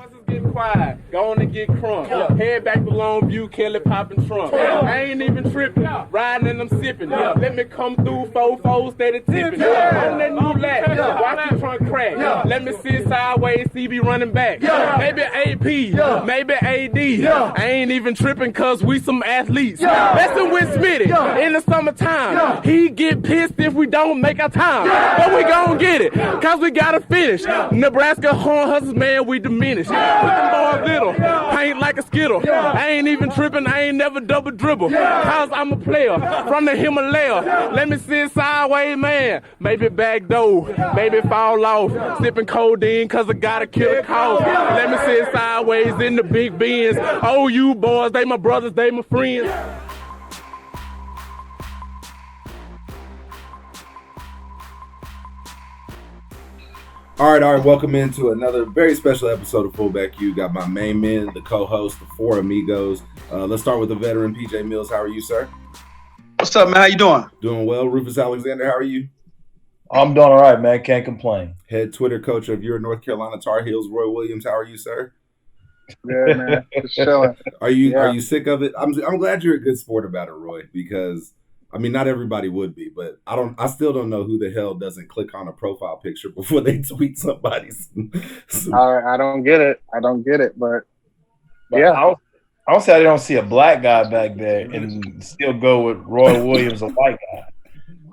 Boys is getting quiet. Go on and get crunk. Head back to Longview, Kelly popping trunk. I ain't even tripping. Riding and I'm sipping. Let me come through, 4-4, steady tipping. On that new lap. Watch the trunk crack. Let me sit sideways, CB running back. Maybe AP, maybe AD. I ain't even tripping cause we some athletes. Messing with Smitty in the summertime. He get pissed if we don't make our time. But we gon' get it, cause we gotta finish. Nebraska Horn Hustlers, man, we diminished. Put them boys little, paint like a skittle. I ain't even tripping, I ain't never double dribble. Cause I'm a player from the Himalaya. Let me sit sideways, man. Maybe back door, maybe fall off. Sipping codeine cause I gotta kill a cough. Let me sit sideways in the big Benz. Oh, you boys, they my brothers, they my friends. All right. Welcome into another very special episode of FullbackU. Got my main men, the co-host, the four amigos. Let's start with the veteran, PJ Mills. How are you, sir? What's up, man? How you doing? Doing well. Rufus Alexander, how are you? I'm doing all right, man. Can't complain. Head Twitter coach of your North Carolina Tar Heels, Roy Williams. How are you, sir? Good, man. Just chilling. Are you sick of it? I'm glad you're a good sport about it, Roy, because I mean, not everybody would be, but I still don't know who the hell doesn't click on a profile picture before they tweet somebody's. I don't get it. But yeah. I don't say I don't see a black guy back there and still go with Roy Williams, a white guy.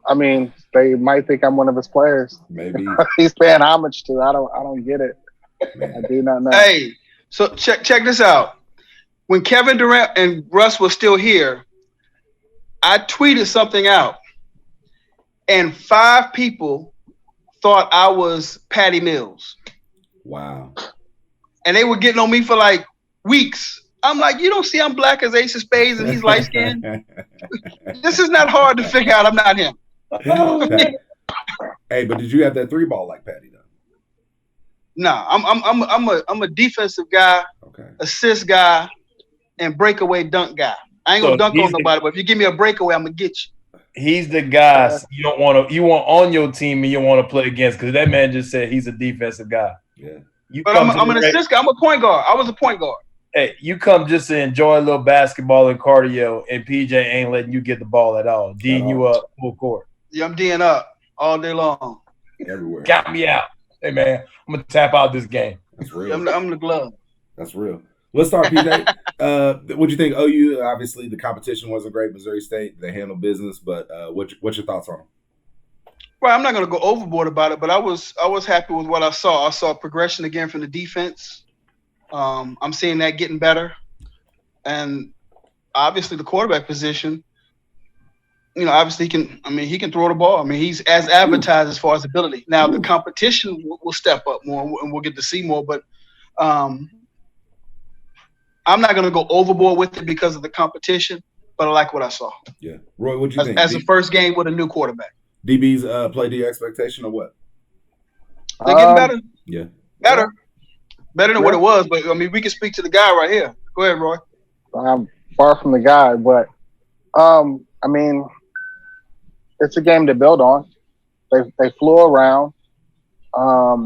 I mean, they might think I'm one of his players. Maybe he's paying homage to. I don't get it. Man. I do not know. Hey, so check this out. When Kevin Durant and Russ was still here, I tweeted something out, and 5 people thought I was Patty Mills. Wow. And they were getting on me for like weeks. I'm like, you don't see I'm black as Ace of Spades and he's light skinned. This is not hard to figure out. I'm not him. Hey, but did you have that 3-ball like Patty though? No, I'm a defensive guy, okay, assist guy, and breakaway dunk guy. I ain't gonna dunk on nobody, but if you give me a breakaway, I'm gonna get you. He's the guy you want on your team and you want to play against, because that man just said he's a defensive guy. Yeah. But I'm an assist guy. I'm a point guard. I was a point guard. Hey, you come just to enjoy a little basketball and cardio, and PJ ain't letting you get the ball at all. D'ing you up full court. Yeah, I'm D'ing up all day long. Everywhere. Got me out. Hey, man, I'm going to tap out this game. That's real. Yeah, I'm the glove. That's real. Let's start, PJ. What do you think? OU, obviously, the competition wasn't great. Missouri State, they handled business, but what's your thoughts on them? Well, I'm not going to go overboard about it, but I was happy with what I saw. I saw progression again from the defense. I'm seeing that getting better. And obviously the quarterback position, you know, obviously he can throw the ball. I mean, he's as advertised as far as ability. Now the competition will step up more and we'll get to see more, but I'm not going to go overboard with it because of the competition, but I like what I saw. Yeah. Roy, what do you think? As the first game with a new quarterback. DB's play to your expectation or what? They're getting better. Yeah. Better than what it was, but I mean, we can speak to the guy right here. Go ahead, Roy. I'm far from the guy, but I mean, it's a game to build on. They flew around.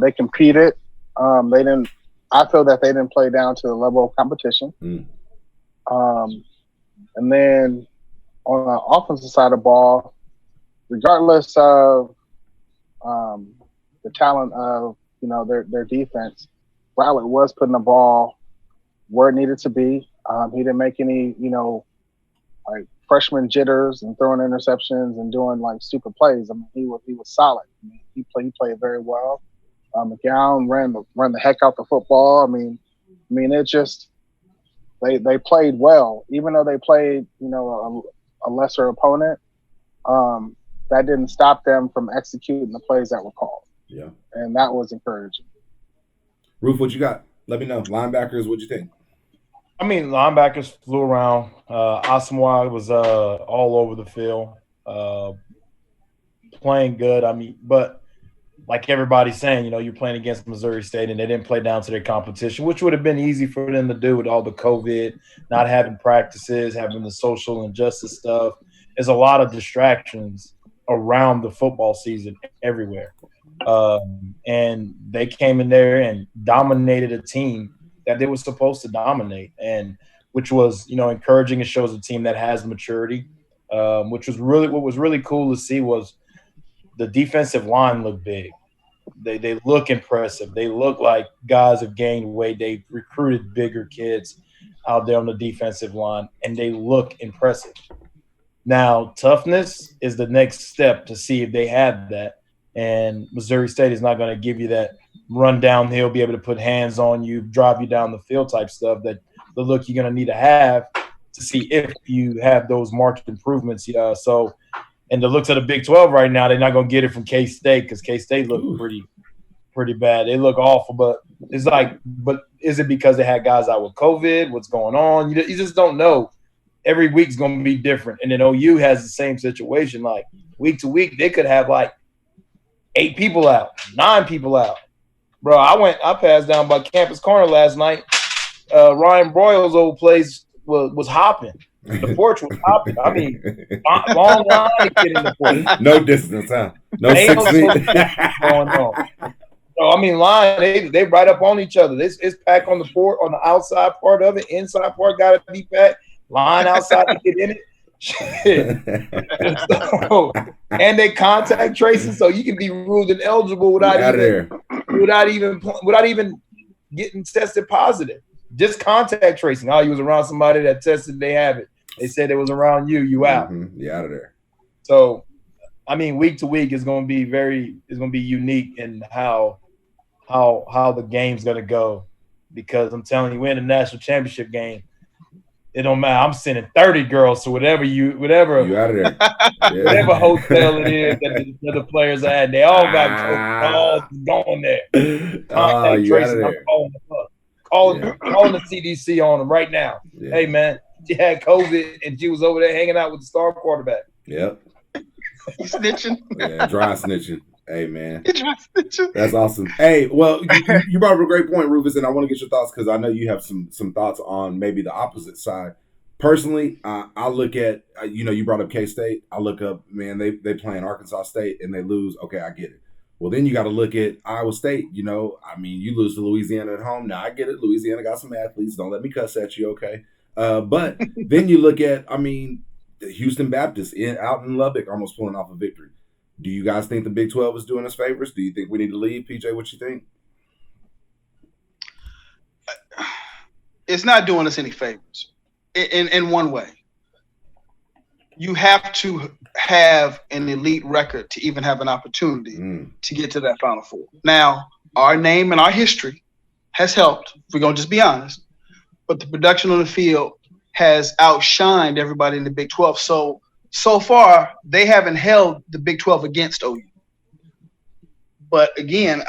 They competed. They didn't. I feel that they didn't play down to the level of competition. And then on the offensive side of the ball, regardless of the talent of their defense, Rowlett was putting the ball where it needed to be. He didn't make any, like freshman jitters and throwing interceptions and doing like stupid plays. I mean, he was solid. I mean, he played very well. McGowan ran the heck out the football. I mean, it just they played well, even though they played a lesser opponent. That didn't stop them from executing the plays that were called. Yeah, and that was encouraging. Roof, what you got? Let me know. Linebackers, what'd you think? I mean, linebackers flew around. Asamoah was all over the field, playing good. I mean, but like everybody's saying, you're playing against Missouri State, and they didn't play down to their competition, which would have been easy for them to do with all the COVID, not having practices, having the social injustice stuff. There's a lot of distractions around the football season everywhere. And they came in there and dominated a team that they were supposed to dominate, and which was, encouraging. It shows a team that has maturity, which was really what was really cool to see was the defensive line looked big. They look impressive. They look like guys have gained weight. They recruited bigger kids out there on the defensive line, and they look impressive. Now, toughness is the next step to see if they have that. And Missouri State is not going to give you that run downhill, be able to put hands on you, drive you down the field type stuff that the look you're going to need to have to see if you have those marked improvements. And the looks of the Big 12 right now, they're not going to get it from KState because KState look pretty bad. They look awful, but it's like, but is it because they had guys out with COVID? What's going on? You just don't know. Every week's going to be different. And then OU has the same situation. Like week to week, they could have like 8 people out, 9 people out. Bro, I passed down by Campus Corner last night. Ryan Broyles' old place was hopping. The porch was hopping. I mean, long line to get in the porch. No distance, huh? No 6 feet. Going on. So, I mean, line, they right up on each other. It's packed on the port, on the outside part of it. Inside part got to be packed. Line outside to get in it. Shit. So, and they contact tracing, so you can be ruled ineligible without even getting tested positive. Just contact tracing. Oh, you was around somebody that tested, they have it. They said it was around you, you out. Mm-hmm. You out of there. So, I mean, week to week is going to be unique in how the game's going to go, because I'm telling you, we're in a national championship game. It don't matter. I'm sending 30 girls to whatever you out of there. Yeah. Whatever hotel it is that the players are at. They all got all going there. Contact tracing. I'm calling the CDC on them right now. Yeah. Hey man, she had COVID and she was over there hanging out with the star quarterback. Yep. You snitching? Yeah, dry snitching. Hey man, that's awesome. Hey, well, you brought up a great point, Rufus, and I want to get your thoughts because I know you have some thoughts on maybe the opposite side. Personally, I look at you brought up K-State. I look up, man, they playing Arkansas State and they lose. Okay, I get it. Well, then you got to look at Iowa State. You lose to Louisiana at home. Now I get it. Louisiana got some athletes. Don't let me cuss at you, okay? But then you look at, the Houston Baptist out in Lubbock almost pulling off a victory. Do you guys think the Big 12 is doing us favors? Do you think we need to leave? PJ, what you think? It's not doing us any favors in one way. You have to have an elite record to even have an opportunity to get to that Final Four. Now, our name and our history has helped, if we're going to just be honest, but the production on the field has outshined everybody in the Big 12. So far, they haven't held the Big 12 against OU. But again,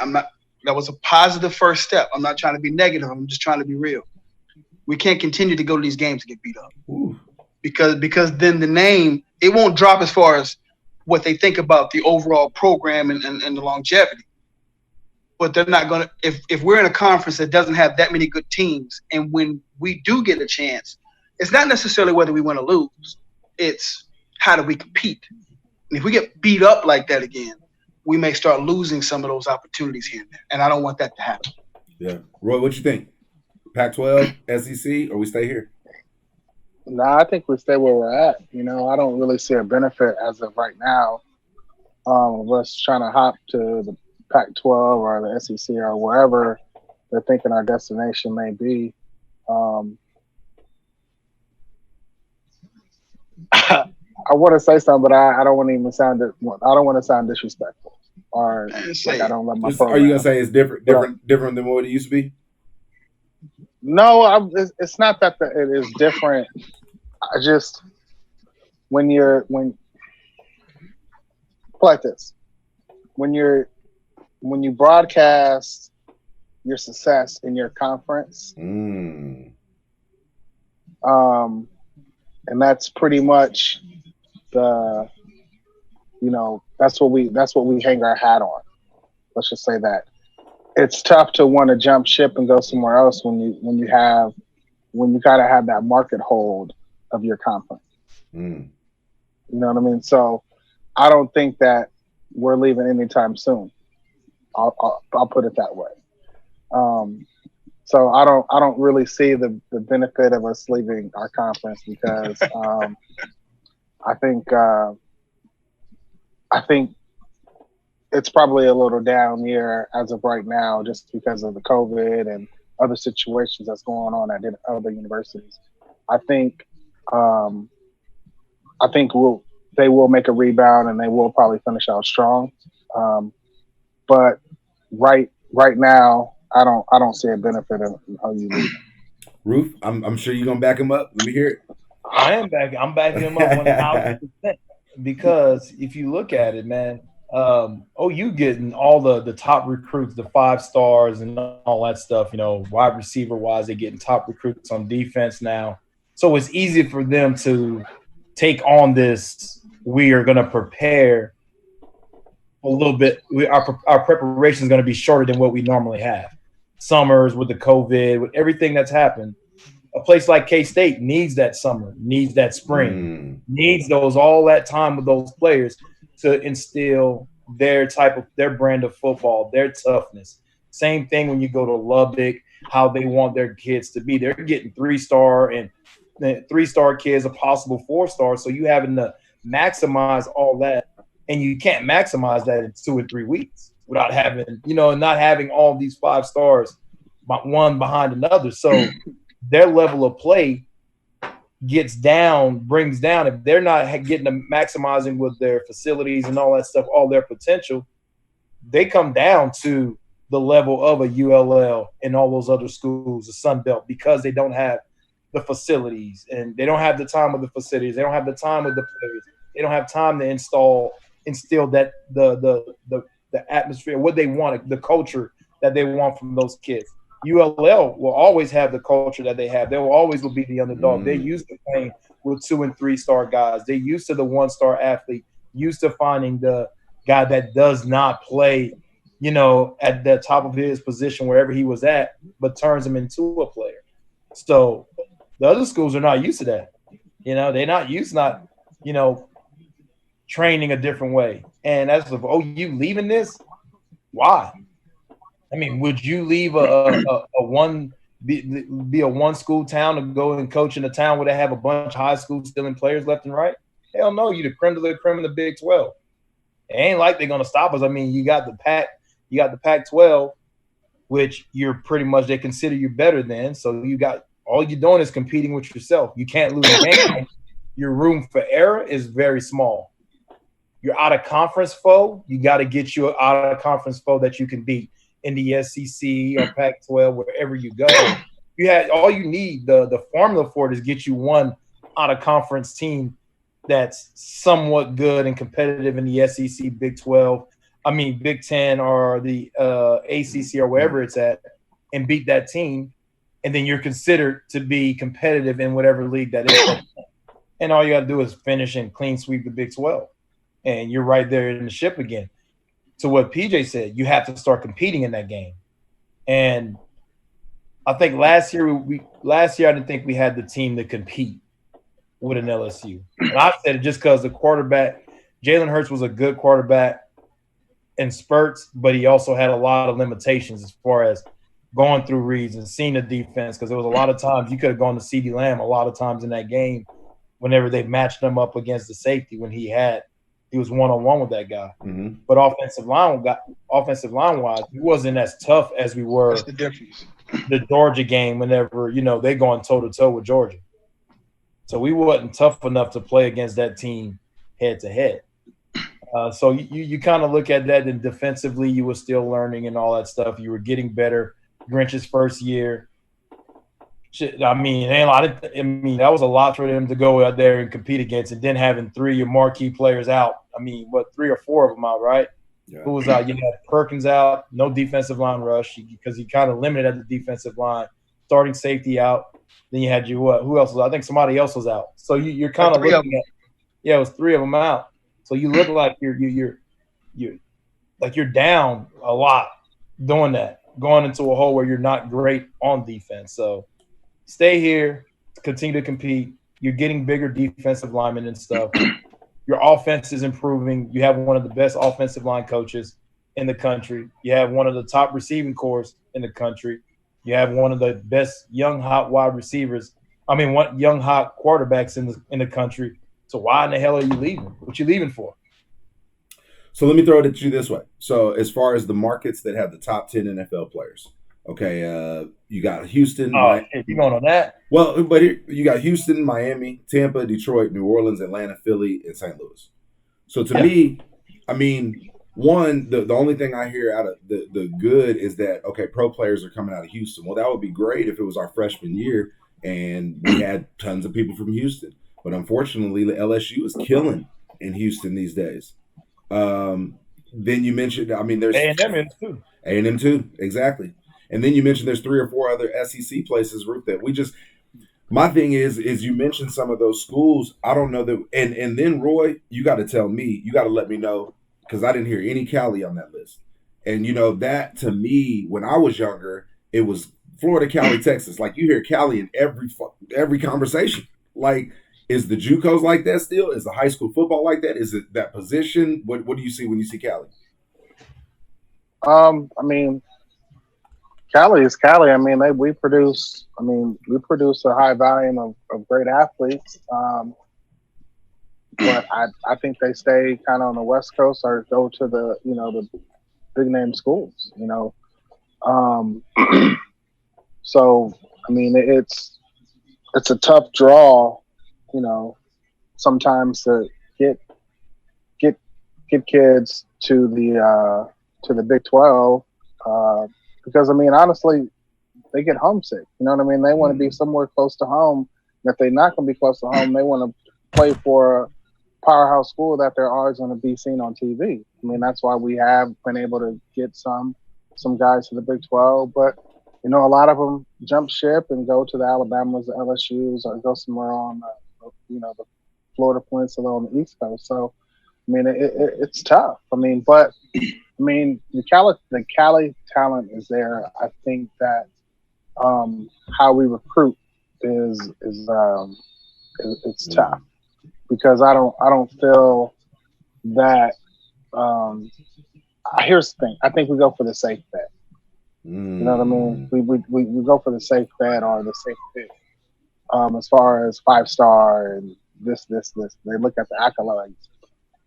that was a positive first step. I'm not trying to be negative. I'm just trying to be real. We can't continue to go to these games and get beat up. Ooh. Because then the name, it won't drop as far as what they think about the overall program and the longevity. But they're not going to – if we're in a conference that doesn't have that many good teams, and when we do get a chance, it's not necessarily whether we win or lose. It's how do we compete? And if we get beat up like that again, we may start losing some of those opportunities here and there. And I don't want that to happen. Yeah. Roy, what you think? Pac-12, SEC, or we stay here? No, I think we stay where we're at. I don't really see a benefit as of right now of us trying to hop to the Pac-12 or the SEC or wherever they're thinking our destination may be. I want to say something, but I don't want to even sound. I don't want to sound disrespectful, or like I don't let my. Are you gonna say it's different than what it used to be? No, it's not that it is different. I just when like this, when you broadcast your success in your conference, and that's pretty much that's what we hang our hat on. Let's just say that. It's tough to want to jump ship and go somewhere else when you gotta have that market hold of your conference. You know what I mean? So I don't think that we're leaving anytime soon. I'll put it that way. So I don't really see the benefit of us leaving our conference because I think it's probably a little down year as of right now, just because of the COVID and other situations that's going on at other universities. I think they will make a rebound and they will probably finish out strong. But right now, I don't see a benefit in how you leave. Roof, I'm sure you're gonna back him up. Let me hear it. I'm backing him up 1,000% because if you look at it, man, you getting all the top recruits, the 5 stars and all that stuff, wide receiver wise, they're getting top recruits on defense now. So it's easy for them to take on this. We are going to prepare a little bit. Our preparation is going to be shorter than what we normally have. Summers with the COVID, with everything that's happened. A place like K-State needs that summer, needs that spring, needs all that time with those players to instill their brand of football, their toughness. Same thing when you go to Lubbock, how they want their kids to be. They're getting 3-star and 3-star kids, a possible 4-star. So you having to maximize all that, and you can't maximize that in 2 or 3 weeks without having, not having all these 5 stars, one behind another. So their level of play brings down. If they're not getting to maximizing with their facilities and all that stuff, all their potential, they come down to the level of a ULL and all those other schools, the Sun Belt, because they don't have the facilities and they don't have the time with the facilities. They don't have the time with the players. They don't have time to instill that the atmosphere, what they want, the culture that they want from those kids. ULL will always have the culture that they have. They will be the underdog. They're used to playing with 2- and 3-star guys. They're used to the 1-star athlete, used to finding the guy that does not play, at the top of his position wherever he was at, but turns him into a player. So the other schools are not used to that. They're not used to training a different way. And that's you leaving this? Why? I mean, would you leave be a 1-school town to go and coach in a town where they have a bunch of high schools stealing players left and right? Hell no, you the creme de la creme in the Big 12. It ain't like they're gonna stop us. I mean, you got the Pac-12, which they consider you better than. So all you're doing is competing with yourself. You can't lose a game. Your room for error is very small. You're out of conference foe. You got to get you an out of conference foe that you can beat in the SEC or Pac-12, wherever you go. All you need, the formula for it is get you one out of conference team that's somewhat good and competitive in the SEC, Big 12, Big 10 or the ACC or wherever it's at, and beat that team. And then you're considered to be competitive in whatever league that is. And all you got to do is finish and clean sweep the Big 12. And you're right there in the ship again. To what PJ said, you have to start competing in that game. And I think last year I didn't think we had the team to compete with an LSU. And I said it just because the quarterback, Jalen Hurts was a good quarterback in spurts, but he also had a lot of limitations as far as going through reads and seeing the defense, because there was a lot of times you could have gone to CeeDee Lamb a lot of times in that game whenever they matched him up against the safety when he was one-on-one with that guy. Mm-hmm. But offensive line wise, he wasn't as tough as we were. That's the difference. The Georgia game, whenever they going toe-to-toe with Georgia. So we wasn't tough enough to play against that team head-to-head. So you kind of look at that, and defensively you were still learning and all that stuff. You were getting better. Grinch's first year. That was a lot for them to go out there and compete against, and then having 3 of your marquee players out. 3 or 4 of them out, right? Yeah. Who was out? You had Perkins out, no defensive line rush because he kind of limited at the defensive line. Starting safety out. Then you had who else was out? I think somebody else was out. So you're kind of looking at, it was 3 of them out. So you look like you're down a lot doing that, going into a hole where you're not great on defense. So stay here, continue to compete. You're getting bigger defensive linemen and stuff. Your offense is improving. You have one of the best offensive line coaches in the country. You have one of the top receiving corps in the country. You have one of the best young hot wide receivers. One young hot quarterbacks in the country. So why in the hell are you leaving? What you leaving for? So let me throw it at you this way. So as far as the markets that have the top 10 NFL players, okay, you got Houston. You going on that? Well, but you got Houston, Miami, Tampa, Detroit, New Orleans, Atlanta, Philly, and St. Louis. So to me, one, the only thing I hear out of the good is that, okay, pro players are coming out of Houston. Well, that would be great if it was our freshman year and we had tons of people from Houston. But unfortunately, the LSU is killing in Houston these days. Then you mentioned, there's A&M too. A&M too, exactly. And then you mentioned there's 3 or 4 other SEC places, Ruth, that we just. My thing is you mentioned some of those schools. I don't know that, and then Roy, you got to tell me, you got to let me know, because I didn't hear any Cali on that list. And that to me, when I was younger, it was Florida, Cali, Texas. Like you hear Cali in every conversation. Like, is the JUCOs like that still? Is the high school football like that? Is it that position? What do you see when you see Cali? Cali is Cali. We produce a high volume of great athletes. But I think they stay kind of on the West Coast or go to the big name schools. So it's a tough draw. Sometimes to get kids to the Big 12. Because honestly, they get homesick. You know what I mean? They want to be somewhere close to home. And if they're not going to be close to home, they want to play for a powerhouse school that they're always going to be seen on TV. That's why we have been able to get some guys to the Big 12. But a lot of them jump ship and go to the Alabamas, the LSUs, or go somewhere on the Florida Peninsula on the East Coast. So it's tough. But the Cali talent is there. I think that how we recruit is tough, because I don't feel that. Here's the thing. I think we go for the safe bet. You know what I mean? We go for the safe bet or the safe pick. As far as 5-star and this, they look at the accolades.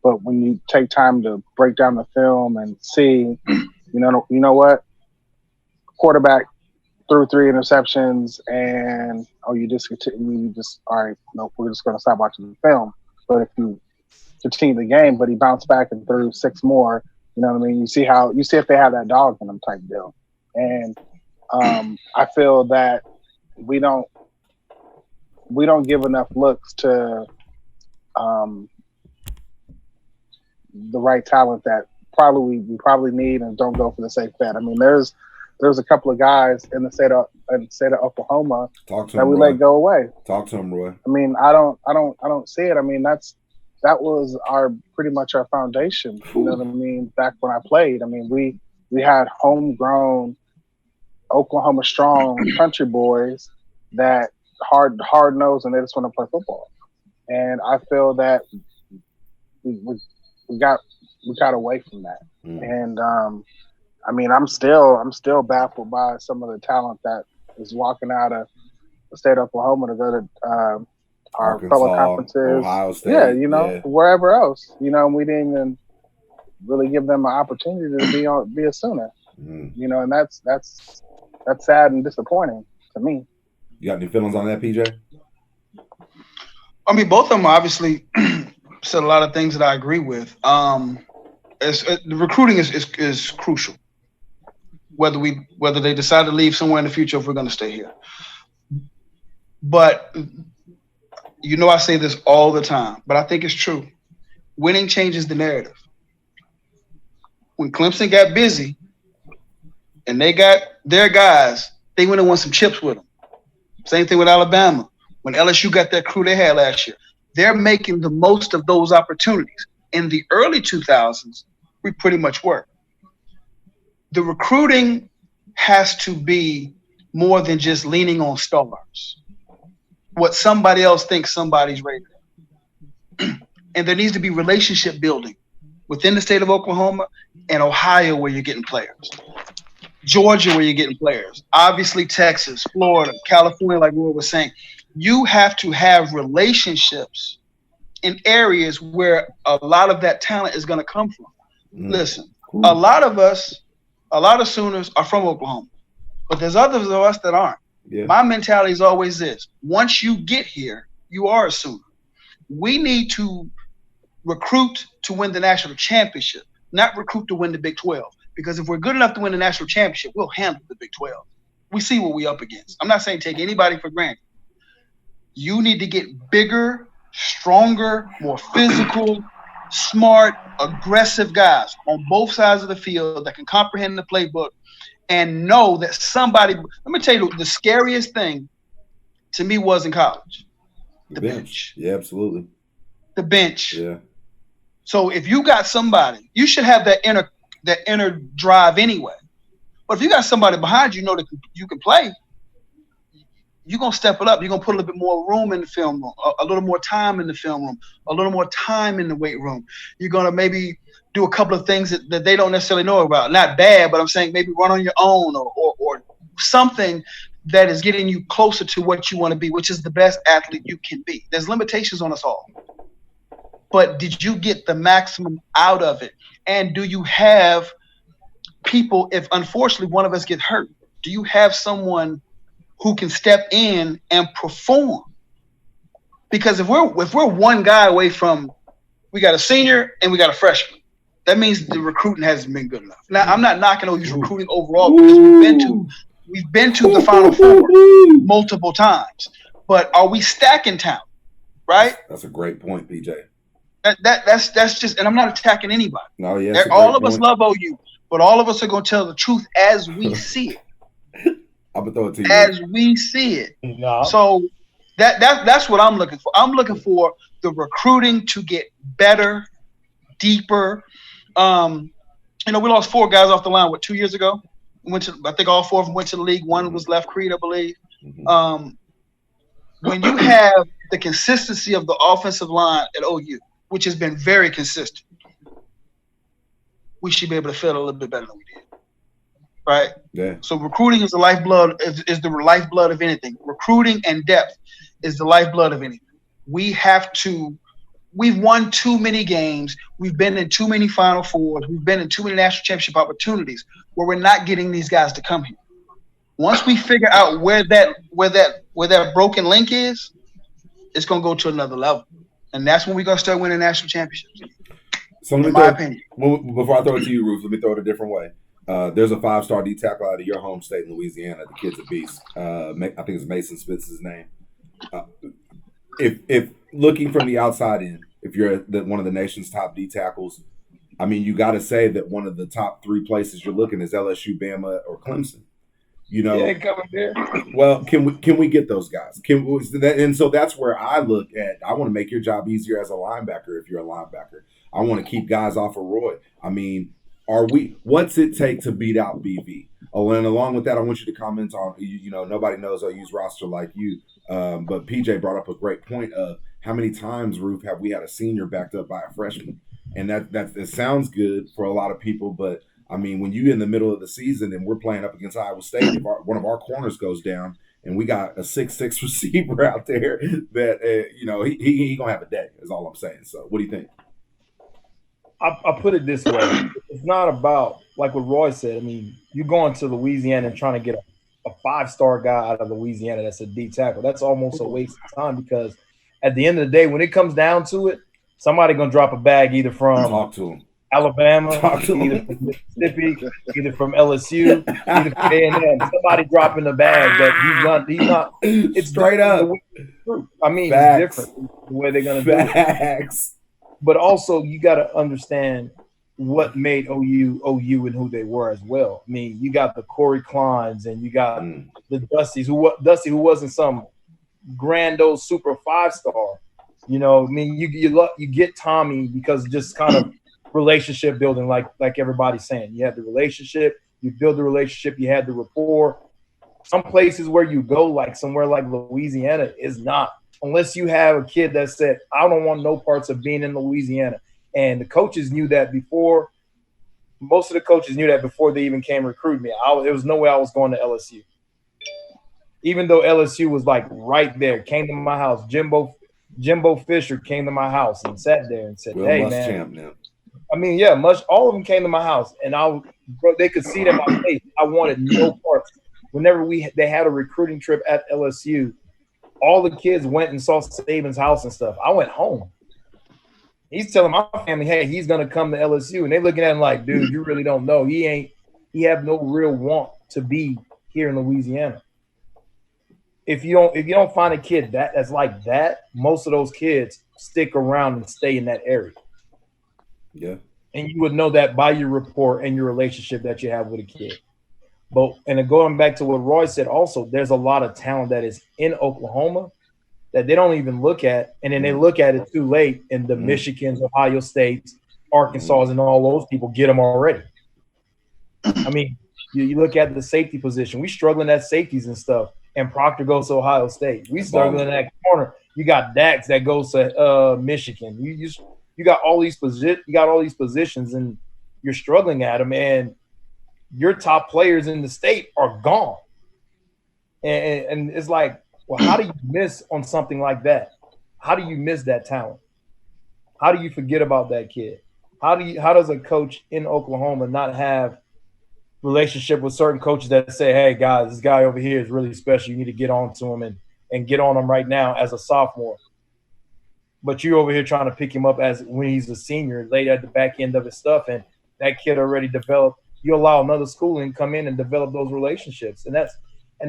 But when you take time to break down the film and see, you know what, quarterback threw 3 interceptions, and all right, no, we're just going to stop watching the film. But if you continue the game, but he bounced back and threw 6 more, you know what I mean? You see if they have that dog in them type deal. And I feel that we don't give enough looks to the right talent that we probably need, and don't go for the safe bet. There's a couple of guys in the state of Oklahoma that we let go away. Talk to him, Roy. I don't see it. That was pretty much our foundation. You know what I mean? Back when I played, we had homegrown Oklahoma strong country boys that hard nosed, and they just want to play football. And I feel that we got away from that. And I'm still baffled by some of the talent that is walking out of the state of Oklahoma to go to our Arkansas, fellow conferences, Ohio State, wherever else. We didn't even really give them an opportunity to be a Sooner. And that's sad and disappointing to me. You got any feelings on that, PJ? Both of them obviously said a lot of things that I agree with. The recruiting is crucial. Whether they decide to leave somewhere in the future, if we're going to stay here. But I say this all the time, but I think it's true. Winning changes the narrative. When Clemson got busy and they got their guys, they went and won some chips with them. Same thing with Alabama. When LSU got that crew they had last year, they're making the most of those opportunities. In the early 2000s, we pretty much were. The recruiting has to be more than just leaning on stars. What somebody else thinks somebody's ready. And there needs to be relationship building within the state of Oklahoma and Ohio where you're getting players. Georgia, where you're getting players. Obviously, Texas, Florida, California, like we were saying. You have to have relationships in areas where a lot of that talent is going to come from. Listen, a lot of Sooners are from Oklahoma, but there's others of us that aren't. Yeah. My mentality is always this. Once you get here, you are a Sooner. We need to recruit to win the national championship, not recruit to win the Big 12. Because if we're good enough to win the national championship, we'll handle the Big 12. We see what we're up against. I'm not saying take anybody for granted. You need to get bigger, stronger, more physical, smart, aggressive guys on both sides of the field that can comprehend the playbook and know that somebody – let me tell you, the scariest thing to me was in college. The bench. Yeah, absolutely. The bench. Yeah. So if you got somebody, you should have that inner drive anyway. But if you got somebody behind you, know that you can play, you're going to step it up. You're going to put a little bit more room in the film room, a little more time in the film room, a little more time in the weight room. You're going to maybe do a couple of things that they don't necessarily know about. Not bad, but I'm saying maybe run on your own or something that is getting you closer to what you want to be, which is the best athlete you can be. There's limitations on us all. But did you get the maximum out of it? And do you have people, if unfortunately one of us gets hurt, do you have someone who can step in and perform? Because if we're one guy away from, we got a senior and we got a freshman, that means the recruiting hasn't been good enough. Now, I'm not knocking OU's recruiting overall because we've been to the Final Four multiple times. But are we stacking talent? Right? That's a great point, PJ. That's just, and I'm not attacking anybody. No, yeah. All of us love OU, but all of us are going to tell the truth as we see it. I'm gonna throw it to you. As we see it. No. So that's what I'm looking for. I'm looking for the recruiting to get better, deeper. We lost 4 guys off the line, 2 years ago? I think all 4 of them went to the league. One was left Creed, I believe. Mm-hmm. When you have the consistency of the offensive line at OU, which has been very consistent, we should be able to fill a little bit better than we did. Right? Yeah. So recruiting is the lifeblood is the lifeblood of anything. Recruiting and depth is the lifeblood of anything. We've won too many games. We've been in too many Final Fours. We've been in too many national championship opportunities where we're not getting these guys to come here. Once we figure out where that broken link is, it's gonna go to another level. And that's when we're gonna start winning national championships. So in my opinion. Before I throw it to you, Rufus, let me throw it a different way. There's a 5-star D tackle out of your home state in Louisiana. The kid's a beast. I think it's Mason Spitz' his name. If looking from the outside in, if you're one of the nation's top D tackles, I mean, you got to say that one of the top 3 places you're looking is LSU, Bama, or Clemson. Yeah, coming there. Well, can we get those guys? And so that's where I look at. I want to make your job easier as a linebacker. If you're a linebacker, I want to keep guys off of Roy. I mean, what's it take to beat out BV? Oh, and along with that, I want you to comment on, nobody knows OU's roster like you. But PJ brought up a great point of how many times, Roof, have we had a senior backed up by a freshman? And that it sounds good for a lot of people, but I mean, when you're in the middle of the season and we're playing up against Iowa State, if one of our corners goes down and we got a 6'6" receiver out there that, he going to have a day is all I'm saying. So what do you think? I'll put it this way. It's not about, like what Roy said, I mean, you're going to Louisiana and trying to get a 5-star guy out of Louisiana that's a D tackle. That's almost a waste of time because at the end of the day, when it comes down to it, somebody going to drop a bag either from Talk to him. Alabama, either from Mississippi, either from LSU, either from A&M. Somebody dropping the bag that he's not. It's straight up. I mean, Facts. It's different the way they're going to do it. But also, you got to understand what made OU and who they were as well. I mean, you got the Corey Kleins and you got the Dusty who wasn't some grand old super 5-star. I mean, you get Tommy because just kind of relationship building, like everybody's saying. You have the relationship, you build the relationship, you had the rapport. Some places where you go, like somewhere like Louisiana, is not. Unless you have a kid that said, I don't want no parts of being in Louisiana. And the coaches knew that before most of the coaches knew that before they even came recruit me. It was no way I was going to LSU. Even though LSU was like right there, came to my house. Jimbo Fisher came to my house and sat there and said, "Hey, man." Now. I mean, yeah, all of them came to my house, and they could see it in my face. I wanted no parts. Whenever they had a recruiting trip at LSU, all the kids went and saw Saban's house and stuff. I went home. He's telling my family, "Hey, he's gonna come to LSU," and they looking at him like, "Dude, you really don't know. He have no real want to be here in Louisiana." If you don't find a kid that's like that, most of those kids stick around and stay in that area. Yeah. And you would know that by your rapport and your relationship that you have with a kid. And going back to what Roy said also, there's a lot of talent that is in Oklahoma that they don't even look at, and then they look at it too late, and the Michigans, Ohio States, Arkansas, and all those people get them already. I mean, you look at the safety position. We struggling at safeties and stuff, and Proctor goes to Ohio State. We struggling in that corner. You got Dax that goes to Michigan. You got all these positions, and you're struggling at them, and your top players in the state are gone. And it's like, well, how do you miss on something like that? How do you miss that talent? How do you forget about that kid? How does a coach in Oklahoma not have relationship with certain coaches that say, "Hey guys, this guy over here is really special. You need to get on to him and get on him right now as a sophomore." But you're over here trying to pick him up as when he's a senior, late at the back end of his stuff, and that kid already developed. You allow another school and come in and develop those relationships, and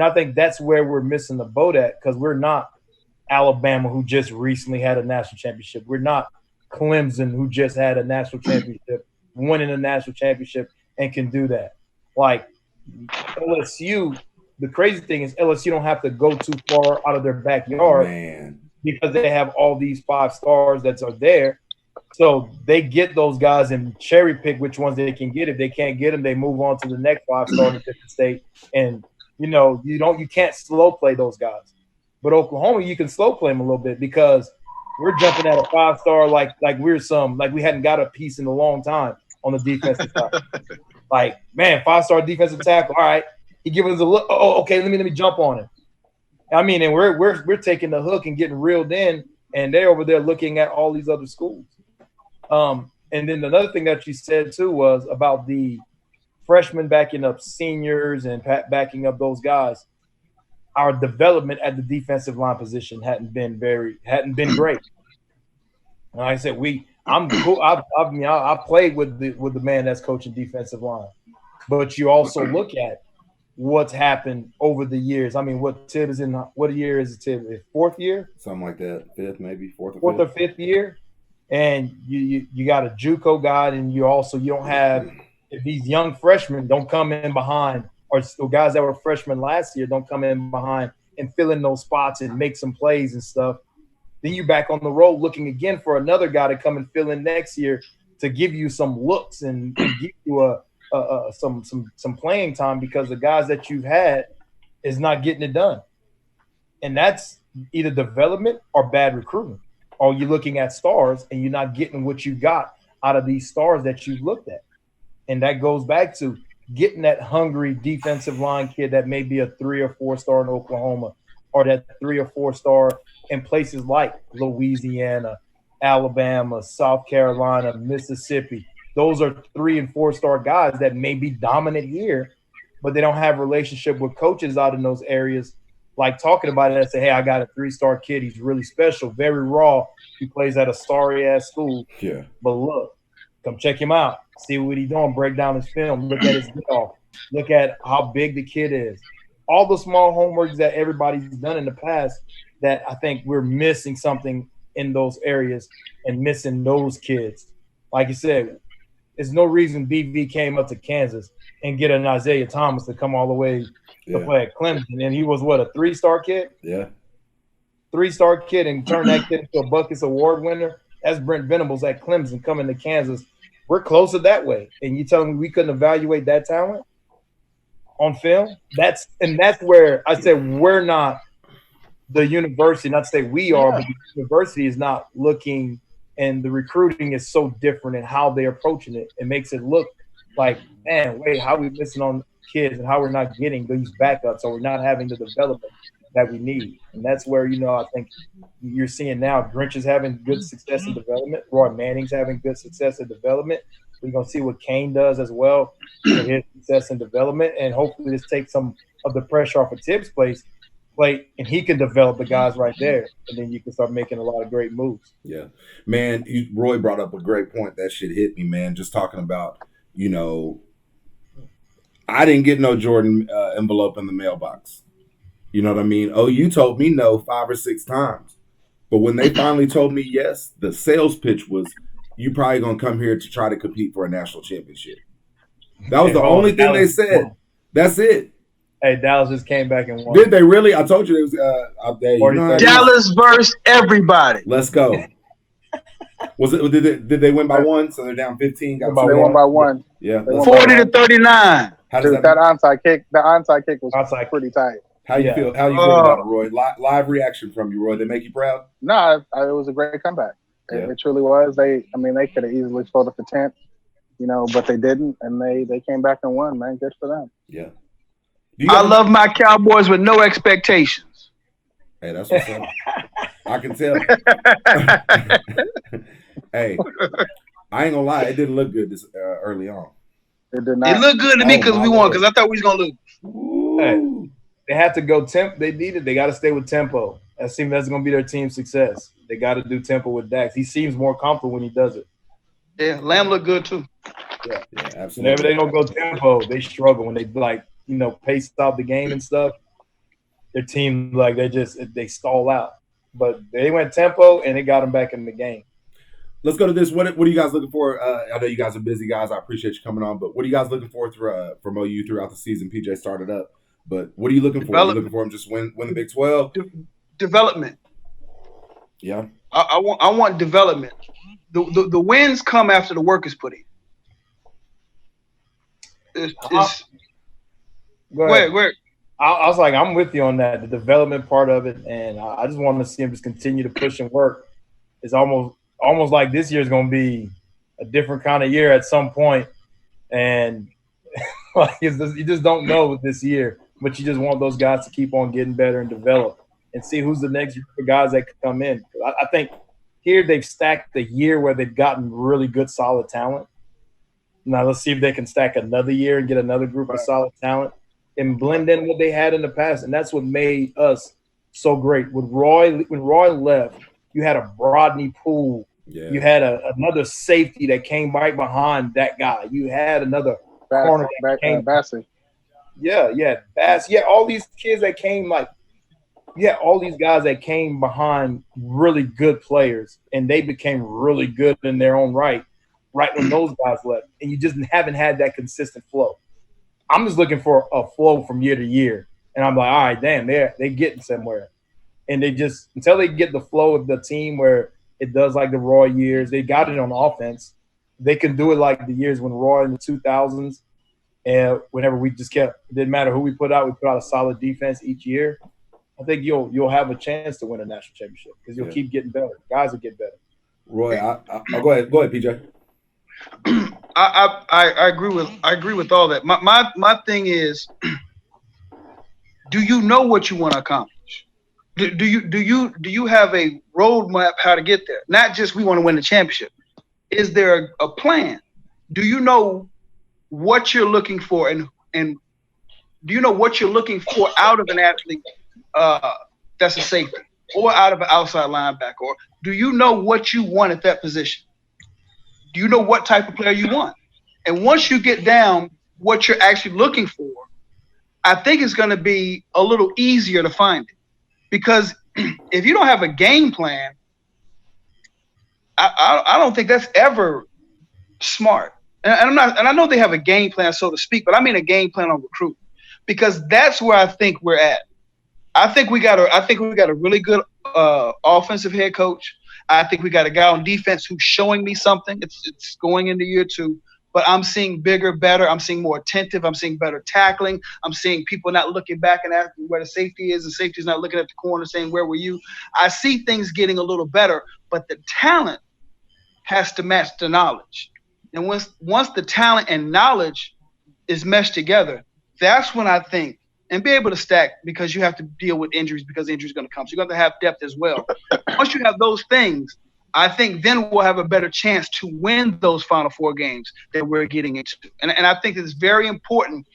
I think that's where we're missing the boat at, because we're not Alabama, who just recently had a national championship. We're not Clemson, who just had a national championship, winning a national championship, and can do that. Like LSU, the crazy thing is LSU don't have to go too far out of their backyard. Man. Because they have all these 5 stars that are there. So they get those guys and cherry pick which ones they can get. If they can't get them, they move on to the next 5-star in a different state. And you can't slow play those guys. But Oklahoma, you can slow play them a little bit, because we're jumping at a 5-star like we hadn't got a piece in a long time on the defensive side. Like, man, 5-star defensive tackle. All right, he giving us a look. Oh, okay, let me jump on him. I mean, and we're taking the hook and getting reeled in, and they're over there looking at all these other schools. And then another thing that you said too was about the freshmen backing up seniors and backing up those guys. Our development at the defensive line position hadn't been great. And like I said, I'm cool. I played with the man that's coaching defensive line, but you also look at what's happened over the years. I mean, what year is it, Tib? 4th year? Something like that. 5th, maybe 4th or 5th year. And you got a JUCO guy, and you don't have, if these young freshmen don't come in behind, or guys that were freshmen last year don't come in behind and fill in those spots and make some plays and stuff, then you're back on the road looking again for another guy to come and fill in next year to give you some looks and give you some playing time, because the guys that you've had is not getting it done. And that's either development or bad recruiting. Or you're looking at stars and you're not getting what you got out of these stars that you've looked at. And that goes back to getting that hungry defensive line kid that may be a 3 or 4 star in Oklahoma, or that 3 or 4 star in places like Louisiana, Alabama, South Carolina, Mississippi. Those are 3 and 4 star guys that may be dominant here, but they don't have relationship with coaches out in those areas, like talking about it and say, "Hey, I got a 3-star kid. He's really special, very raw. He plays at a starry-ass school. Yeah. But look, come check him out. See what he's doing. Break down his film. Look at his off. Look at how big the kid is." All the small homeworks that everybody's done in the past, that I think we're missing something in those areas and missing those kids. Like you said, there's no reason BV came up to Kansas and get an Isaiah Thomas to come all the way to play at Clemson. And he was, what, a 3-star kid? Yeah. 3-star kid, and turn that kid into a Buckets Award winner. That's Brent Venables at Clemson coming to Kansas. We're closer that way. And you telling me we couldn't evaluate that talent on film? That's where I said we're not the university, not to say we are, but the university is not looking, and the recruiting is so different in how they're approaching it. It makes it look like, man, wait, how are we missing on kids and how we're not getting these backups, so we're not having the development that we need. And that's where, I think you're seeing now Grinch is having good success in development. Roy Manning's having good success in development. We're going to see what Kane does as well with his success in development. And hopefully this takes some of the pressure off of Tibbs' plate, and he can develop the guys right there. And then you can start making a lot of great moves. Yeah. Man, Roy brought up a great point. That shit hit me, man. Just talking about, I didn't get no Jordan envelope in the mailbox. You know what I mean? Oh, you told me no 5 or 6 times. But when they finally told me yes, the sales pitch was, you probably going to come here to try to compete for a national championship. That was the only thing they said. That's it. Hey, Dallas just came back and won. Did they really? I told you it was out there. Dallas versus everybody. Let's go. Did they win by 1? So they're down 15. They won by 1. Yeah. 40-39. That onside kick. The onside kick was pretty tight. How you feel? How you feel about it, Roy? Live reaction from you, Roy. They make you proud? No, it was a great comeback. It truly was. They could have easily folded for 10th, but they didn't, and they came back and won. Man, good for them. Yeah. I love my Cowboys with no expectations. Hey, that's what's up. I can tell. Hey, I ain't gonna lie. It didn't look good this early on. It did not. It looked good to me because we won. Because I thought we was gonna lose. Hey, they had to go temp. They needed. They got to stay with tempo. That seems that's gonna be their team's success. They got to do tempo with Dax. He seems more comfortable when he does it. Yeah, Lamb looked good too. Yeah, absolutely. Whenever they don't go tempo, they struggle. When they pace out the game and stuff, their team they stall out. But they went tempo and it got them back in the game. Let's go to this. What are you guys looking for? I know you guys are busy guys. I appreciate you coming on. But what are you guys looking for from OU throughout the season? PJ started up. But what are you looking for? Are you looking for them just win the Big 12? Development. Yeah. I want development. The wins come after the work is put in. Go ahead. I was like, I'm with you on that, the development part of it, and I just want to see him just continue to push and work. It's almost like this year is going to be a different kind of year at some point, and you just don't know this year, but you just want those guys to keep on getting better and develop and see who's the next guys that come in. I think here they've stacked the year where they've gotten really good, solid talent. Now let's see if they can stack another year and get another group of solid talent and blend in what they had in the past. And that's what made us so great. When Roy left, you had a Rodney Poole. Yeah. You had another safety that came right behind that guy. You had another corner that came. Bassey. Yeah, Bass. Yeah, all these kids that came all these guys that came behind really good players, and they became really good in their own right when those guys left. And you just haven't had that consistent flow. I'm just looking for a flow from year to year. And I'm like, all right, damn, they're getting somewhere. And they just – until they get the flow of the team where it does like the Roy years, they got it on offense. They can do it like the years when Roy in the 2000s and whenever we just kept – it didn't matter who we put out a solid defense each year. I think you'll have a chance to win a national championship because you'll keep getting better. Guys will get better. Roy, go ahead, PJ. I agree with all that. My thing is, do you know what you want to accomplish? Do you have a roadmap how to get there? Not just we want to win the championship. Is there a plan? Do you know what you're looking for and do you know what you're looking for out of an athlete that's a safety or out of an outside linebacker? Or do you know what you want at that position? Do you know what type of player you want? And once you get down what you're actually looking for, I think it's going to be a little easier to find it. Because if you don't have a game plan, I don't think that's ever smart. And I know they have a game plan, so to speak, but I mean a game plan on recruiting. Because that's where I think we're at. I think we got a really good offensive head coach. I think we got a guy on defense who's showing me something. It's going into year 2, but I'm seeing bigger, better. I'm seeing more attentive. I'm seeing better tackling. I'm seeing people not looking back and asking where the safety is. The safety's not looking at the corner saying, where were you? I see things getting a little better, but the talent has to match the knowledge. And once the talent and knowledge is meshed together, that's when I think, and be able to stack, because you have to deal with injuries, because injuries are going to come. So you're going to have depth as well. Once you have those things, I think then we'll have a better chance to win those Final Four games that we're getting into. And I think it's very important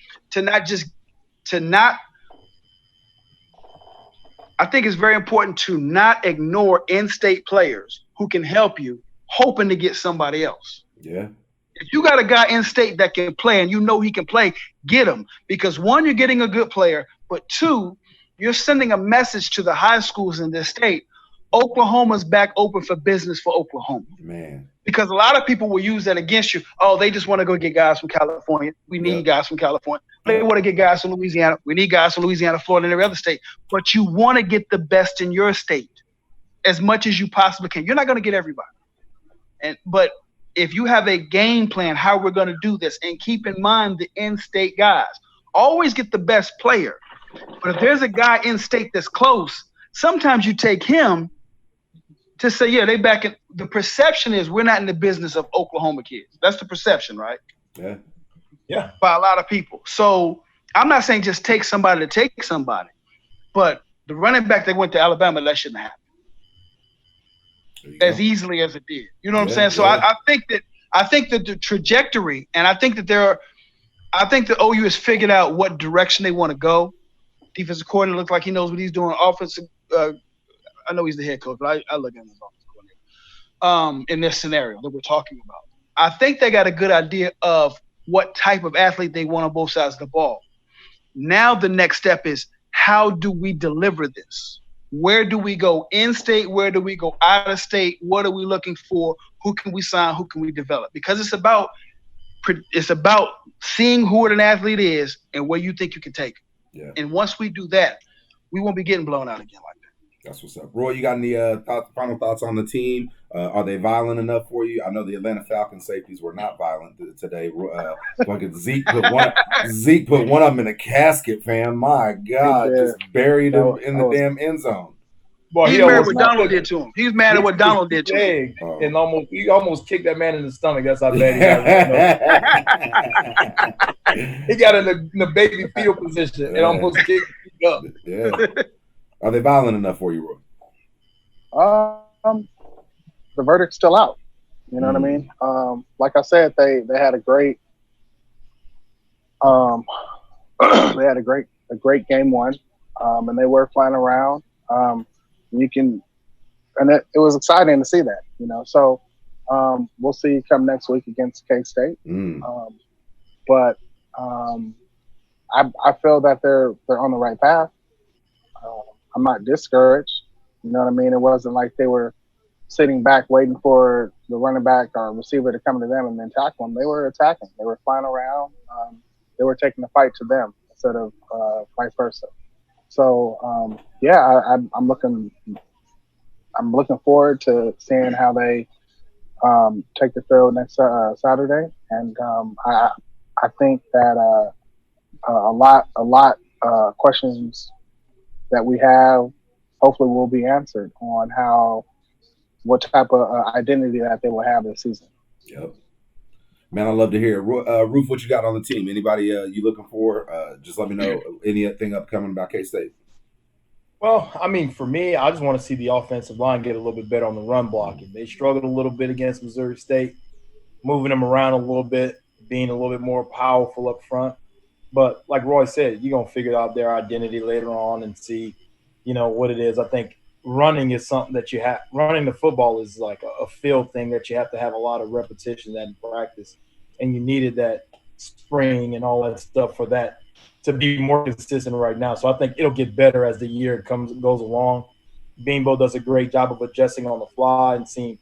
I think it's very important to not ignore in-state players who can help you, hoping to get somebody else. Yeah. If you got a guy in-state that can play and you know he can play, get him. Because one, you're getting a good player, but two, you're sending a message to the high schools in this state. Oklahoma's back open for business for Oklahoma. Man. Because a lot of people will use that against you. Oh, they just want to go get guys from California. We need guys from California. They want to get guys from Louisiana. We need guys from Louisiana, Florida, and every other state. But you want to get the best in your state as much as you possibly can. You're not going to get everybody. But if you have a game plan, how we're going to do this, and keep in mind the in-state guys, always get the best player. But if there's a guy in-state that's close, sometimes you take him to say, yeah, they back in. The perception is we're not in the business of Oklahoma kids. That's the perception, right? Yeah. Yeah. By a lot of people. So I'm not saying just take somebody to take somebody, but the running back that went to Alabama, that shouldn't happen as easily as it did. You know what I'm saying? So I think that the trajectory, and I think that the OU has figured out what direction they want to go. Defensive coordinator looks like he knows what he's doing. Offensive, I know he's the head coach, but I look at him as offensive coordinator in this scenario that we're talking about. I think they got a good idea of what type of athlete they want on both sides of the ball. Now the next step is, how do we deliver this? Where do we go in-state? Where do we go out of state? What are we looking for? Who can we sign? Who can we develop? Because it's about seeing who an athlete is and where you think you can take it. Yeah. And once we do that, we won't be getting blown out again like that. That's what's up. Roy, you got any final thoughts on the team? Are they violent enough for you? I know the Atlanta Falcons safeties were not violent today. Zeke put one of them in a casket, fam. My God, just buried him in the damn end zone. Boy, He's mad at what Donald did to him. He's mad at what Donald did to him. And he almost kicked that man in the stomach. That's how bad he got. He got in the baby fetal position and almost kicked him up. Yeah. Are they violent enough for you, Roy? The verdict's still out. You know what I mean? Like I said, they had a great game one, and they were flying around. It was exciting to see that, you know. So we'll see come next week against KState. But I feel that they're on the right path. I'm not discouraged. You know what I mean? It wasn't like they were sitting back waiting for the running back or receiver to come to them and then tackle them. They were attacking. They were flying around. They were taking the fight to them instead of vice versa. So I'm looking forward to seeing how they take the field next Saturday, and I think that a lot questions that we have hopefully will be answered on what type of identity that they will have this season. Yep. Man, I love to hear it. Roof, what you got on the team? Anybody you looking for? Just let me know anything upcoming about K-State. Well, I mean, for me, I just want to see the offensive line get a little bit better on the run blocking. They struggled a little bit against Missouri State, moving them around a little bit, being a little bit more powerful up front. But like Roy said, you're going to figure out their identity later on and see, what it is. I think running is something that you have – running the football is like a field thing that you have to have a lot of repetition in practice. And you needed that spring and all that stuff for that to be more consistent right now. So I think it'll get better as the year goes along. Beanbo does a great job of adjusting on the fly and seeing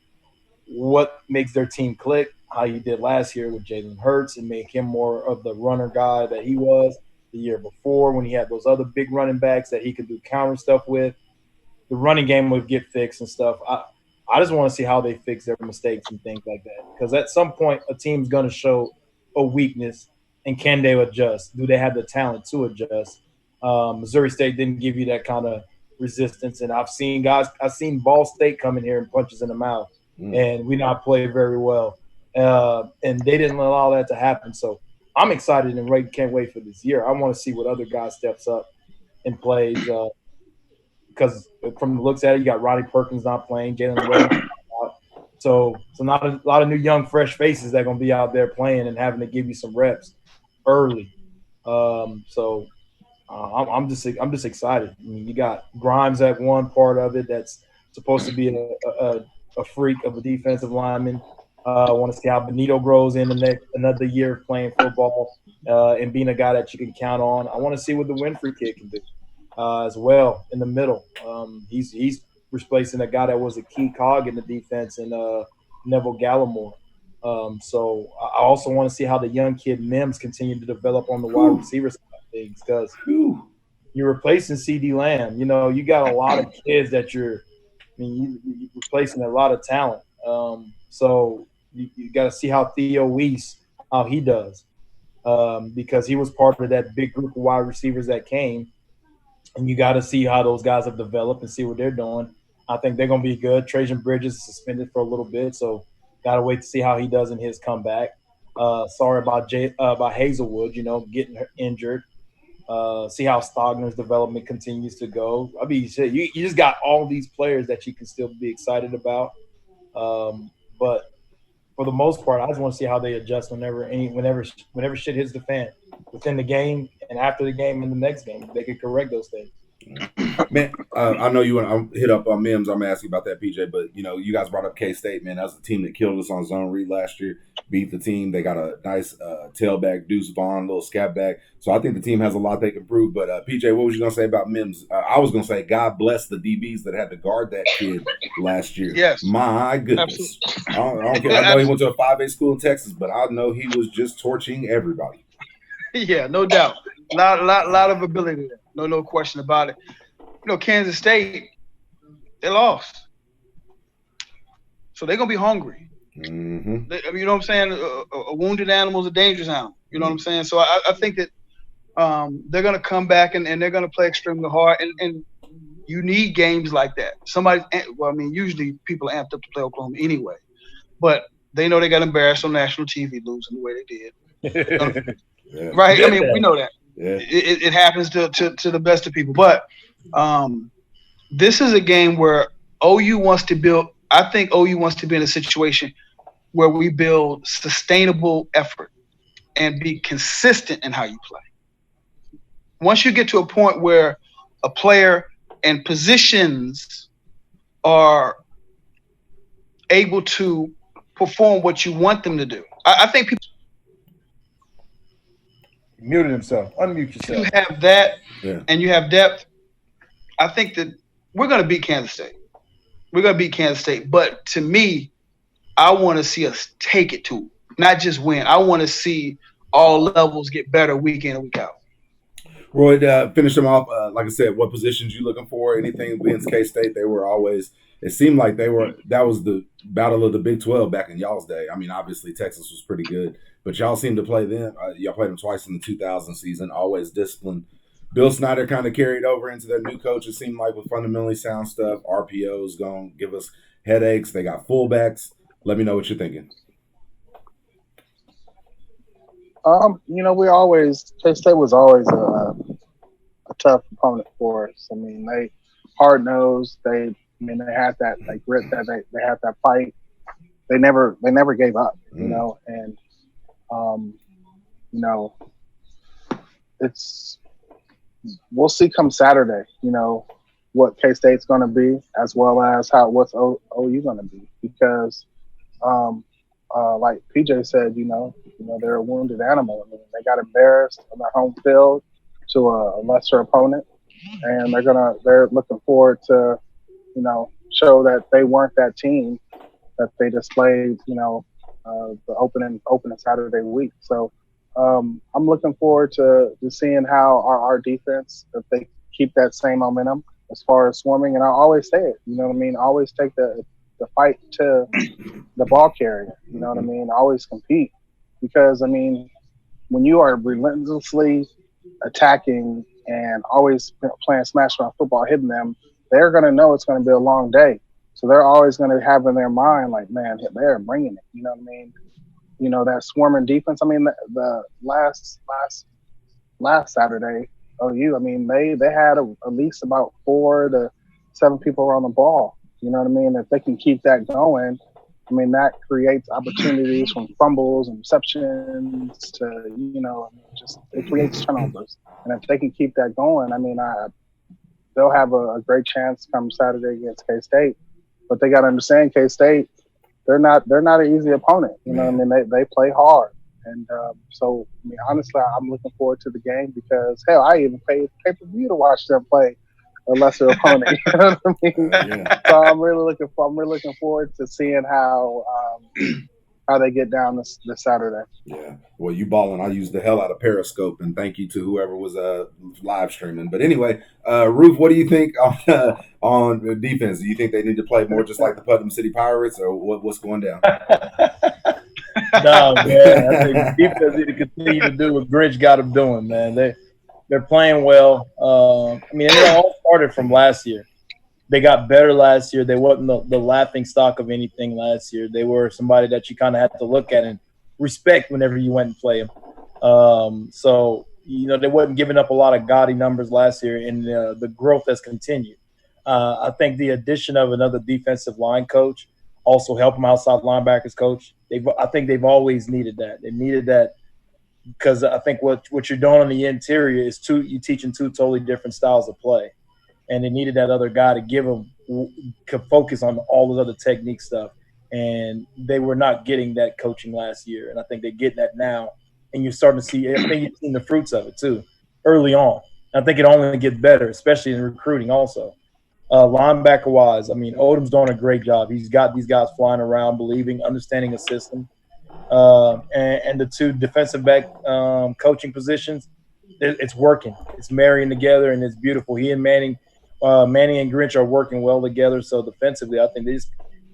what makes their team click, how he did last year with Jalen Hurts, and make him more of the runner guy that he was the year before when he had those other big running backs that he could do counter stuff with. The running game would get fixed and stuff. I just want to see how they fix their mistakes and things like that, because at some point a team's going to show a weakness, and can they adjust? Do they have the talent to adjust? Missouri State didn't give you that kind of resistance, and I've seen Ball State come in here and punches in the mouth, and we not play very well. and they didn't allow that to happen. So I'm excited and can't wait for this year. I want to see what other guy steps up and plays because from the looks at it, you got Ronnie Perkins not playing, Jalen Williams out. So not a lot of new young fresh faces that are going to be out there playing and having to give you some reps early. I'm just excited. I mean, you got Grimes at one part of it that's supposed to be a freak of a defensive lineman. I want to see how Benito grows in another year of playing football and being a guy that you can count on. I want to see what the Winfrey kid can do as well in the middle. He's replacing a guy that was a key cog in the defense in Neville Gallimore. So I also want to see how the young kid Mims continue to develop on the wide receiver side of things because you're replacing CD Lamb. You know, you got a lot of kids that you're replacing a lot of talent. So you got to see how Theo Weiss, how he does because he was part of that big group of wide receivers that came. And you got to see how those guys have developed and see what they're doing. I think they're going to be good. Trajan Bridges is suspended for a little bit, so got to wait to see how he does in his comeback. Sorry about Hazelwood, getting injured. See how Stogner's development continues to go. I mean, you just got all these players that you can still be excited about. But for the most part, I just want to see how they adjust whenever shit hits the fan within the game and after the game and the next game. They can correct those things. Man, I know you want to hit up on Mims. I'm asking about that, PJ. But you guys brought up KState. Man, that was the team that killed us on zone read last year. Beat the team. They got a nice tailback, Deuce Vaughn, little scat back. So I think the team has a lot they can prove. But PJ, what was you gonna say about Mims? I was gonna say God bless the DBs that had to guard that kid last year. Yes, my goodness. I don't care. I know he went to a 5A school in Texas, but I know he was just torching everybody. Yeah, no doubt. Lot of ability there. No question about it. Kansas State, they lost. So they're going to be hungry. Mm-hmm. You know what I'm saying? A wounded animal is a dangerous animal. You know what I'm saying? So I think that they're going to come back and they're going to play extremely hard. And you need games like that. Usually people are amped up to play Oklahoma anyway. But they know they got embarrassed on national TV losing the way they did. Yeah. Right? I mean, we know that. Yeah. It happens to the best of people. But this is a game where OU wants to build – I think OU wants to be in a situation where we build sustainable effort and be consistent in how you play. Once you get to a point where a player and positions are able to perform what you want them to do, I think people – muted himself. Unmute yourself. You have that, and you have depth. I think that we're going to beat Kansas State. We're going to beat Kansas State. But to me, I want to see us take it to them, not just win. I want to see all levels get better week in and week out. Roy, finish them off. Like I said, what positions you looking for? Anything against K-State? They were always – it seemed like that was the battle of the Big 12 back in y'all's day. I mean, obviously Texas was pretty good. But y'all seem to play them. Y'all played them twice in the 2000 season, always disciplined. Bill Snyder kind of carried over into their new coach, it seemed like, with fundamentally sound stuff. RPO's going to give us headaches. They got fullbacks. Let me know what you're thinking. K-State was always a tough opponent for us. I mean, they hard-nosed. They had that grit, that they had that fight. They never gave up, and we'll see come Saturday, what K-State's going to be, as well as what's OU going to be, because like PJ said, they're a wounded animal. I mean, they got embarrassed on their home field to a lesser opponent, and they're looking forward to, show that they weren't that team that they displayed, the opening Saturday week. So I'm looking forward to seeing how our defense, if they keep that same momentum as far as swarming. And I always say it, always take the fight to the ball carrier, always compete. Because, when you are relentlessly attacking and always playing smash around football, hitting them, they're going to know it's going to be a long day. So they're always going to have in their mind, like, man, they're bringing it, that swarming defense. I mean, the last Saturday, OU, I mean, they had at least about 4 to 7 people around the ball. You know what I mean? If they can keep that going, I mean, that creates opportunities from fumbles and receptions to, just it creates turnovers. And if they can keep that going, I mean, they'll have a great chance come Saturday against K-State. But they got to understand K-State, they're not an easy opponent. You know what I mean? They play hard. And so, I mean, honestly, I'm looking forward to the game because, hell, I even paid pay-per-view to watch them play a lesser opponent. You know what I mean? Yeah. So I'm really looking forward to seeing how they get down this Saturday. Yeah. Well, you balling. I used the hell out of Periscope, and thank you to whoever was live streaming. But anyway, Ruth, what do you think on defense? Do you think they need to play more just like the Putnam City Pirates, or what's going down? No, man. I think defense need to continue to do what Grinch got them doing, man. They're playing well. I mean, it all started from last year. They got better last year. They wasn't the laughing stock of anything last year. They were somebody that you kind of had to look at and respect whenever you went and play them. So, they wasn't giving up a lot of gaudy numbers last year, and the growth has continued. I think the addition of another defensive line coach also helped them outside linebackers coach. I think they've always needed that. They needed that because I think what you're doing on the interior is you're teaching 2 totally different styles of play. And they needed that other guy to give them could focus on all the other technique stuff. And they were not getting that coaching last year. And I think they're getting that now. And you're starting to see – I think you've seen the fruits of it too early on. I think it only gets better, especially in recruiting also. Linebacker-wise, I mean, Odom's doing a great job. He's got these guys flying around, believing, understanding a system. And the 2 defensive back coaching positions, it's working. It's marrying together, and it's beautiful. He and Manning and Grinch are working well together. So defensively, I think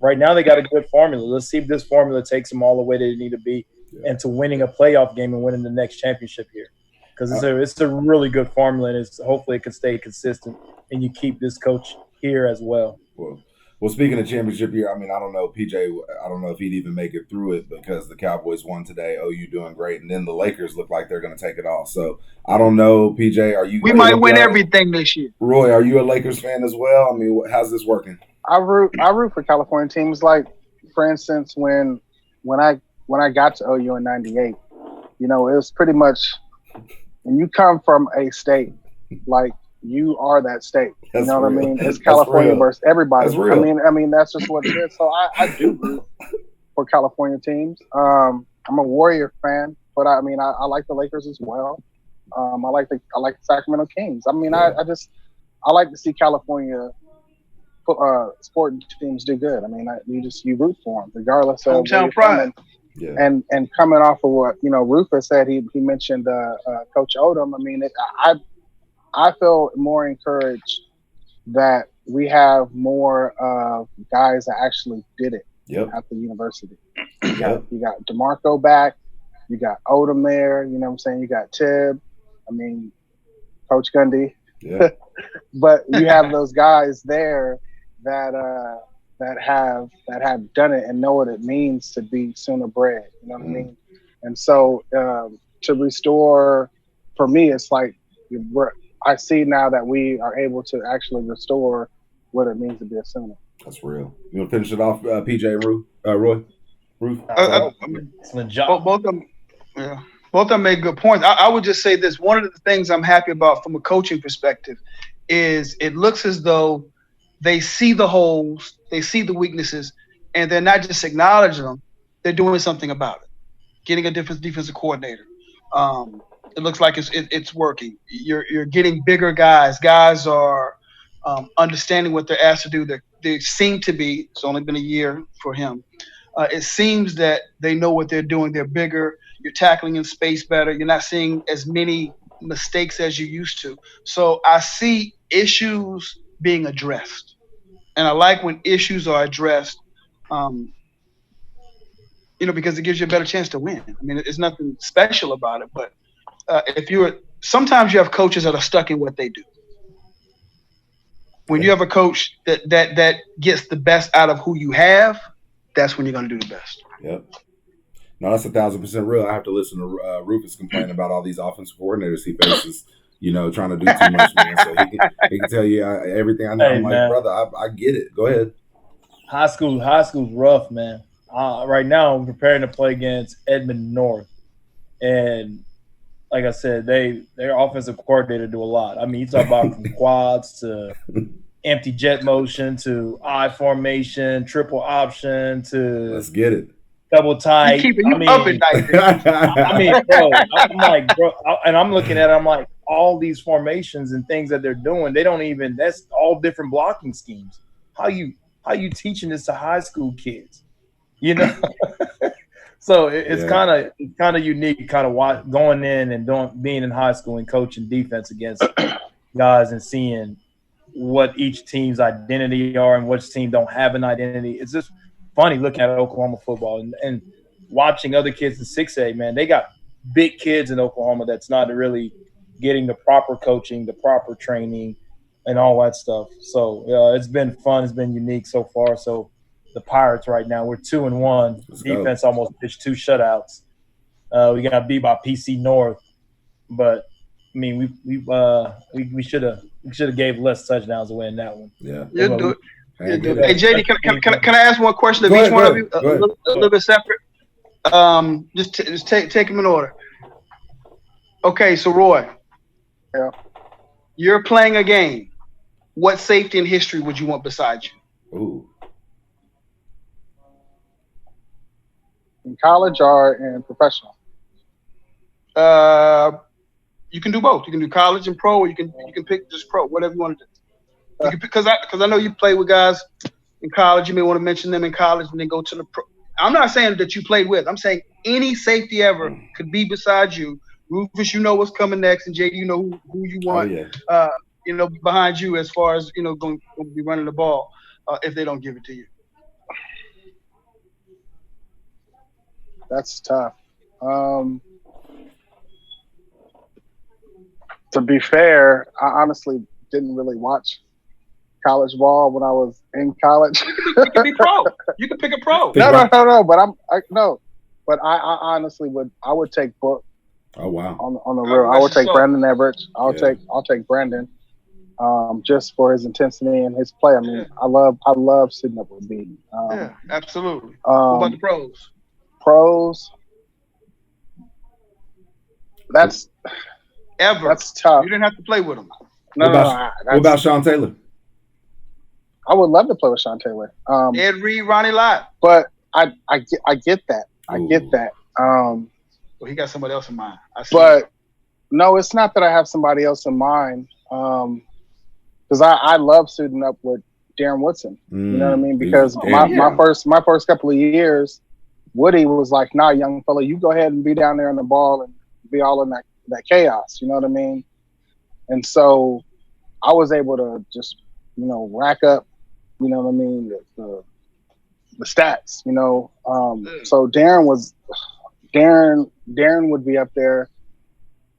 right now they got a good formula. Let's see if this formula takes them all the way they need to be and to winning a playoff game and winning the next championship here. Because it's a really good formula, and hopefully it can stay consistent, and you keep this coach here as well. Well, speaking of championship year, I mean, I don't know, PJ, I don't know if he'd even make it through it because the Cowboys won today, OU doing great, and then the Lakers look like they're going to take it off. So I don't know, PJ, are you – We might win everything this year. Roy, are you a Lakers fan as well? I mean, how's this working? I root for California teams. Like, for instance, when I got to OU in '98, it was pretty much when you come from a state, like, you are that state. That's you know real. what I mean? It's California versus everybody. That's real. I mean, that's just what it is. So I do root for California teams. I'm a Warrior fan, but I like the Lakers as well. I like the Sacramento Kings. I mean, I like to see California sporting teams do good. I mean, you root for them regardless of hometown pride. And coming off of what Rufus said, he mentioned Coach Odom. I mean, I feel more encouraged that we have more guys that actually did it at the university. You got DeMarco back. You got Odom there. You know what I'm saying? You got Tibb. I mean, Coach Gundy. Yeah. But you have those guys there that have done it and know what it means to be Sooner bred. You know what I mean? And so to restore, for me, it's like I see now that we are able to actually restore what it means to be a Sooner. That's real. You want to finish it off, PJ and Roy? Ruth? Both of them made good points. I would just say this. One of the things I'm happy about from a coaching perspective is it looks as though they see the holes, they see the weaknesses, and they're not just acknowledging them, they're doing something about it. Getting a different defensive coordinator. It looks like it's working. You're getting bigger guys. Guys are understanding what they're asked to do. They seem to be. It's only been a year for him. It seems that they know what they're doing. They're bigger. You're tackling in space better. You're not seeing as many mistakes as you used to. So I see issues being addressed, and I like when issues are addressed. Because it gives you a better chance to win. I mean, it's nothing special about it, but sometimes you have coaches that are stuck in what they do. When you have a coach that gets the best out of who you have, that's when you're going to do the best. Yep. No, that's 1,000% real. I have to listen to Rufus complain about all these offensive coordinators he faces, trying to do too much, man. So he can tell you everything I know. Hey, I'm like, man. brother, I get it. Go ahead. High school's rough, man. Right now, I'm preparing to play against Edmond North, and like I said, their offensive coordinator do a lot. I mean, you talk about from quads to empty jet motion to I formation, triple option to Let's get it. double tight. Keeping you up at night. I mean, bro, I'm like, bro, and I'm looking at it, I'm like, all these formations and things that they're doing, that's all different blocking schemes. How you teaching this to high school kids? So it's kind of unique, kind of going in and being in high school and coaching defense against guys and seeing what each team's identity are and which team don't have an identity. It's just funny looking at Oklahoma football and watching other kids in 6A, man. They got big kids in Oklahoma that's not really getting the proper coaching, the proper training, and all that stuff. So it's been fun. It's been unique so far. So the Pirates right now, we're 2-1. Defense almost pitched 2 shutouts. We got beat by PC North, but I mean we should have gave less touchdowns away in that one. Yeah, you'll do it. Hey JD, can I ask one question of each one of you? A little bit separate. Just take them in order. Okay, so Roy. Yeah. You're playing a game. What safety in history would you want beside you? Ooh. In college or in professional? You can do both. You can do college and pro, or you can pick just pro, whatever you want to do. Because I know you play with guys in college. You may want to mention them in college and then go to the pro. I'm not saying that you played with. I'm saying any safety ever could be beside you. Rufus, you know what's coming next, and JD, you know who you want. Oh, yeah. Behind you as far as going to be running the ball if they don't give it to you. That's tough. To be fair, I honestly didn't really watch college ball when I was in college. You can be pro. You can pick a pro. No. But I honestly would take Book. Oh wow. On the real, I would take Brandon Everett. I'll take Brandon. Just for his intensity and his play. I mean, I love sitting up with Beaton. Yeah, absolutely. What about the pros? Pros. That's tough. You didn't have to play with him. What about Sean Taylor? I would love to play with Sean Taylor. Ed Reed, Ronnie Lott. But I get that. I get that. Well, he got somebody else in mind. No, it's not that I have somebody else in mind. Because I love suiting up with Darren Woodson. You know what I mean? Because my first couple of years, Woody was like, "Nah, young fella, you go ahead and be down there on the ball and be all in that chaos." You know what I mean? And so I was able to just rack up, you know what I mean, the stats. So Darren would be up there.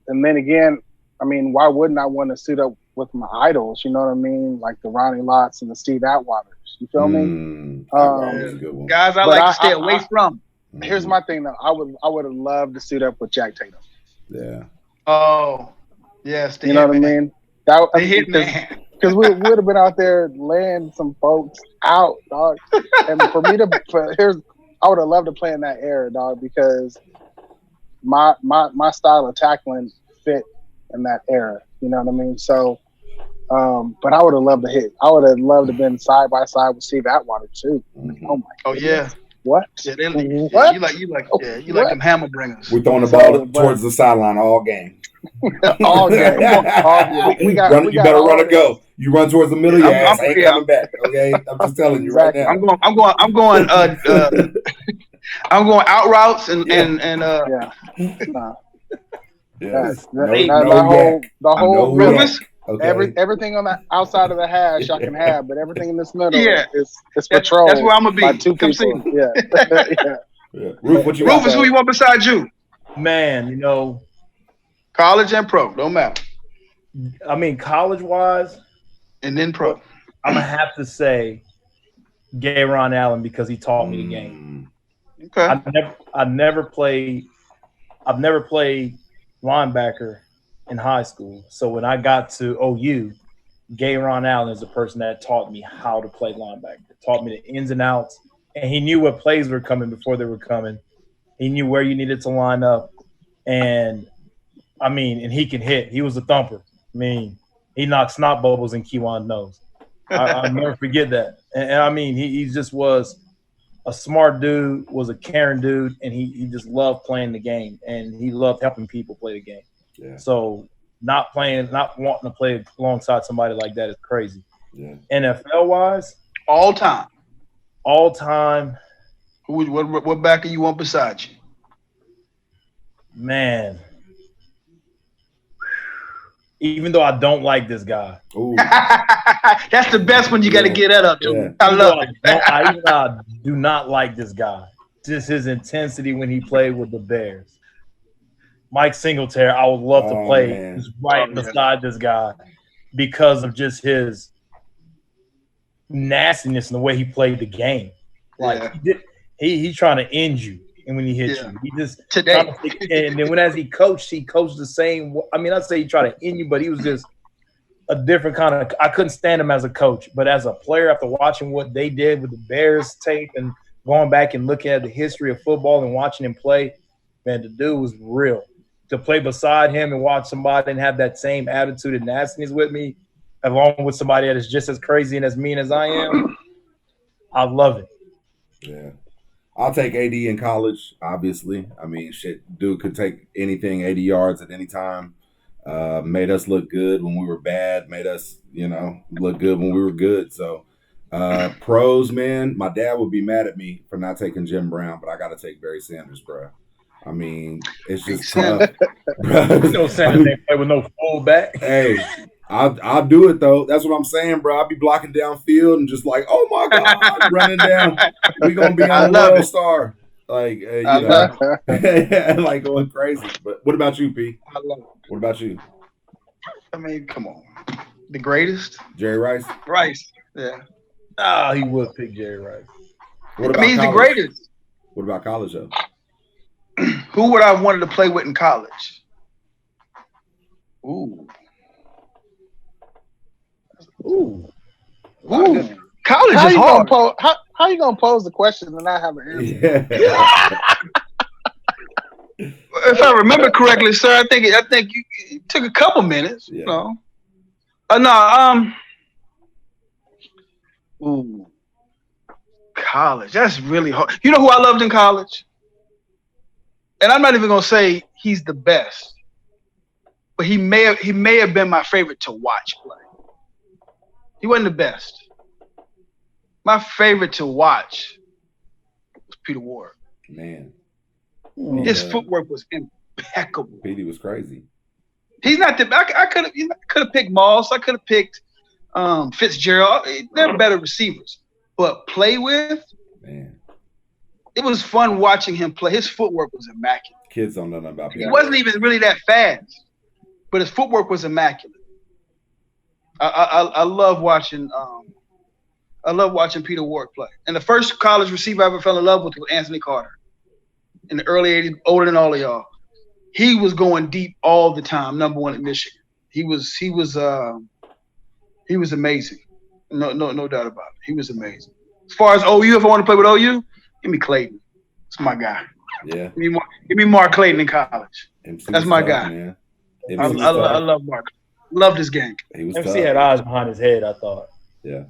And then again, I mean, why wouldn't I want to suit up with my idols? You know what I mean? Like the Ronnie Lotts and the Steve Atwaters. You feel me? That's a good one. Guys, I like to stay away from. Here's my thing though. I would have loved to suit up with Jack Tatum. Yeah. Oh, yes. You know what I mean? Because we would have been out there laying some folks out, dog. And for me I would have loved to play in that era, dog, because my style of tackling fit in that era. You know what I mean? So, but I would have loved to hit. I would have loved to have been side by side with Steve Atwater too. Mm-hmm. Oh my! Oh yeah. What? Yeah, what? You like them hammer bringers. We're throwing the ball towards the sideline all game. All game. You better run or go. You run towards the middle, your ass ain't coming back. Okay, I'm just telling you right now. I'm going out routes and Yes. The whole Rufus. Okay. Everything on the outside of the hash I can have, but everything in this middle is patrolled. That's where I'm gonna be. By 2 people. See. Yeah. Rufus, who you want beside you? Man, college and pro, don't matter. I mean, college-wise, and then pro. I'm gonna have to say Gay Ron Allen because he taught me the game. Okay. I've never played linebacker in high school. So when I got to OU, Gay Ron Allen is the person that taught me how to play linebacker, taught me the ins and outs, and he knew what plays were coming before they were coming. He knew where you needed to line up, and he can hit. He was a thumper. I mean, he knocked snot bubbles in Kiwan's nose. I'll never forget that. And he just was a smart dude, was a caring dude, and he just loved playing the game, and he loved helping people play the game. Yeah. So not wanting to play alongside somebody like that is crazy. Yeah. NFL-wise? All time. What backer you want beside you? Man. Even though I don't like this guy. That's the best one you got to get that up to. Yeah. I love it. I do not like this guy. Just his intensity when he played with the Bears. Mike Singletary, I would love to play beside this guy because of just his nastiness and the way he played the game. Like he's trying to end you, and when he hits you, he just today. And then as he coached the same. I'd say he tried to end you, but he was just a different kind of. I couldn't stand him as a coach, but as a player, after watching what they did with the Bears tape and going back and looking at the history of football and watching him play, man, the dude was real. To play beside him and watch somebody and have that same attitude and nastiness with me, along with somebody that is just as crazy and as mean as I am, I love it. Yeah. I'll take AD in college, obviously. Dude could take anything 80 yards at any time. Made us look good when we were bad, made us, look good when we were good. So pros, man, my dad would be mad at me for not taking Jim Brown, but I got to take Barry Sanders, bro. It's just tough. Sanders ain't play with no fullback. Hey, I'll do it though. That's what I'm saying, bro. I'll be blocking downfield and just like, oh my God, running down. We gonna be on World Star, like like going crazy. But what about you, P? I love it. What about you? Come on, the greatest, Jerry Rice. Yeah. He would pick Jerry Rice. He's the greatest. What about college though? Who would I have wanted to play with in college? Ooh. College is hard. How you gonna pose the question and not have an answer? Yeah. If I remember correctly, sir, I think you took a couple minutes. Yeah. Ooh. College. That's really hard. You know who I loved in college? And I'm not even gonna say he's the best, but he may have been my favorite to watch play. He wasn't the best. My favorite to watch was Peter Ward. Man. His footwork was impeccable. Petey was crazy. He's not the. I could have picked Moss. I could have picked Fitzgerald. They're better receivers, but play with. Man. It was fun watching him play. His footwork was immaculate. Kids don't know nothing about Peter. He wasn't even really that fast, but his footwork was immaculate. I love watching. I love watching Peter Ward play. And the first college receiver I ever fell in love with was Anthony Carter. In the early '80s, older than all of y'all. He was going deep all the time. Number one at Michigan. He was amazing. No doubt about it. He was amazing. As far as OU, if I want to play with OU, give me Clayton. It's my guy. Yeah. Give me Mark Clayton in college. That's my guy. Man. I love Mark. Loved his game. He was MC had eyes behind his head, I thought. Yeah.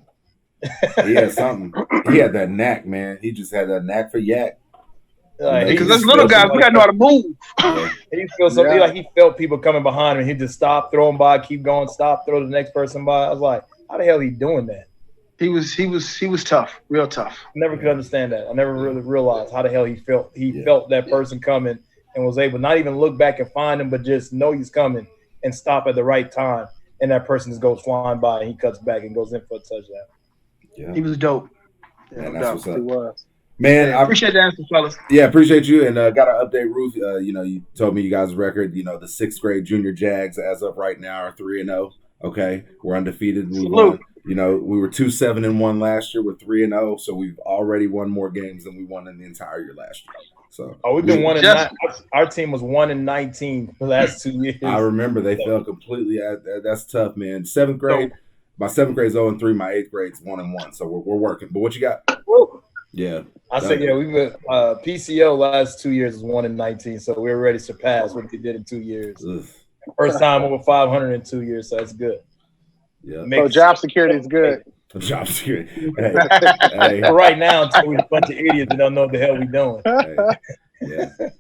He had something. He had that knack, man. He just had that knack for yak. Because those little guys, we got to know how to move. Yeah. He feels something like he felt people coming behind him. He just stop, throw him by, keep going, stop, throw the next person by. I was like, how the hell he doing that? He was tough, real tough. I never could understand that. I never really realized how the hell he felt. He felt that person coming and was able not even look back and find him, but just know he's coming and stop at the right time. And that person just goes flying by and he cuts back and goes in for a touchdown. Yeah. He was dope. Man, that's what's up. He was. Man, I appreciate the answer, fellas. Yeah, appreciate you. And got to update Ruth. You told me you guys' record. The 6th grade junior Jags as of right now are 3-0. Okay, we're undefeated. You know, we were 2-7-1 last year. We're 3-0, so we've already won more games than we won in the entire year last year. So we've been 1-9. Our team was 1-19 the last 2 years. I remember they fell completely. That's tough, man. Seventh grade, my seventh grade's 0-3. My eighth grade's 1-1. So we're working. But what you got? Woo. Yeah, I said we've been PCO last 2 years is 1-19. So we already surpassed what they did in 2 years. Ugh. First time over 500 in 2 years. So that's good. Yeah. So job security is good. Job security. Hey. For right now, until we're a bunch of idiots that don't know what the hell we're doing.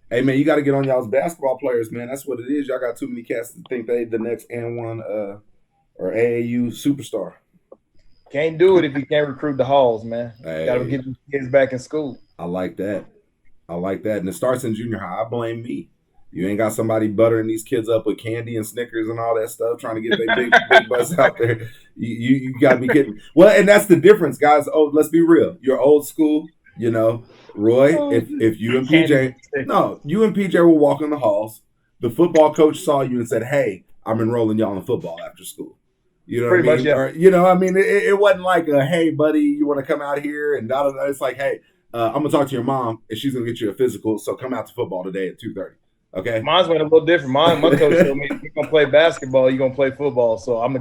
Hey, man, you got to get on y'all's basketball players, man. That's what it is. Y'all got too many cats to think they the next N1 or AAU superstar. Can't do it if you can't recruit the halls, man. Hey. Got to get the kids back in school. I like that. And it starts in junior high. I blame me. You ain't got somebody buttering these kids up with candy and Snickers and all that stuff, trying to get their big butts out there. You got to be kidding. Well, and that's the difference, guys. Oh, let's be real. You're old school, you know. Roy, if you and PJ, you and PJ were walking the halls, the football coach saw you and said, "Hey, I'm enrolling y'all in football after school." You know what I mean? Much, yeah. Or, you know, I mean, it wasn't like a, "Hey, buddy, you want to come out here?" And da da da. It's like, "Hey, I'm gonna talk to your mom, and she's gonna get you a physical. So come out to football today at 2:30." Okay. Mine's went a little different. My coach told me, "You're gonna play basketball. You're gonna play football." So I'm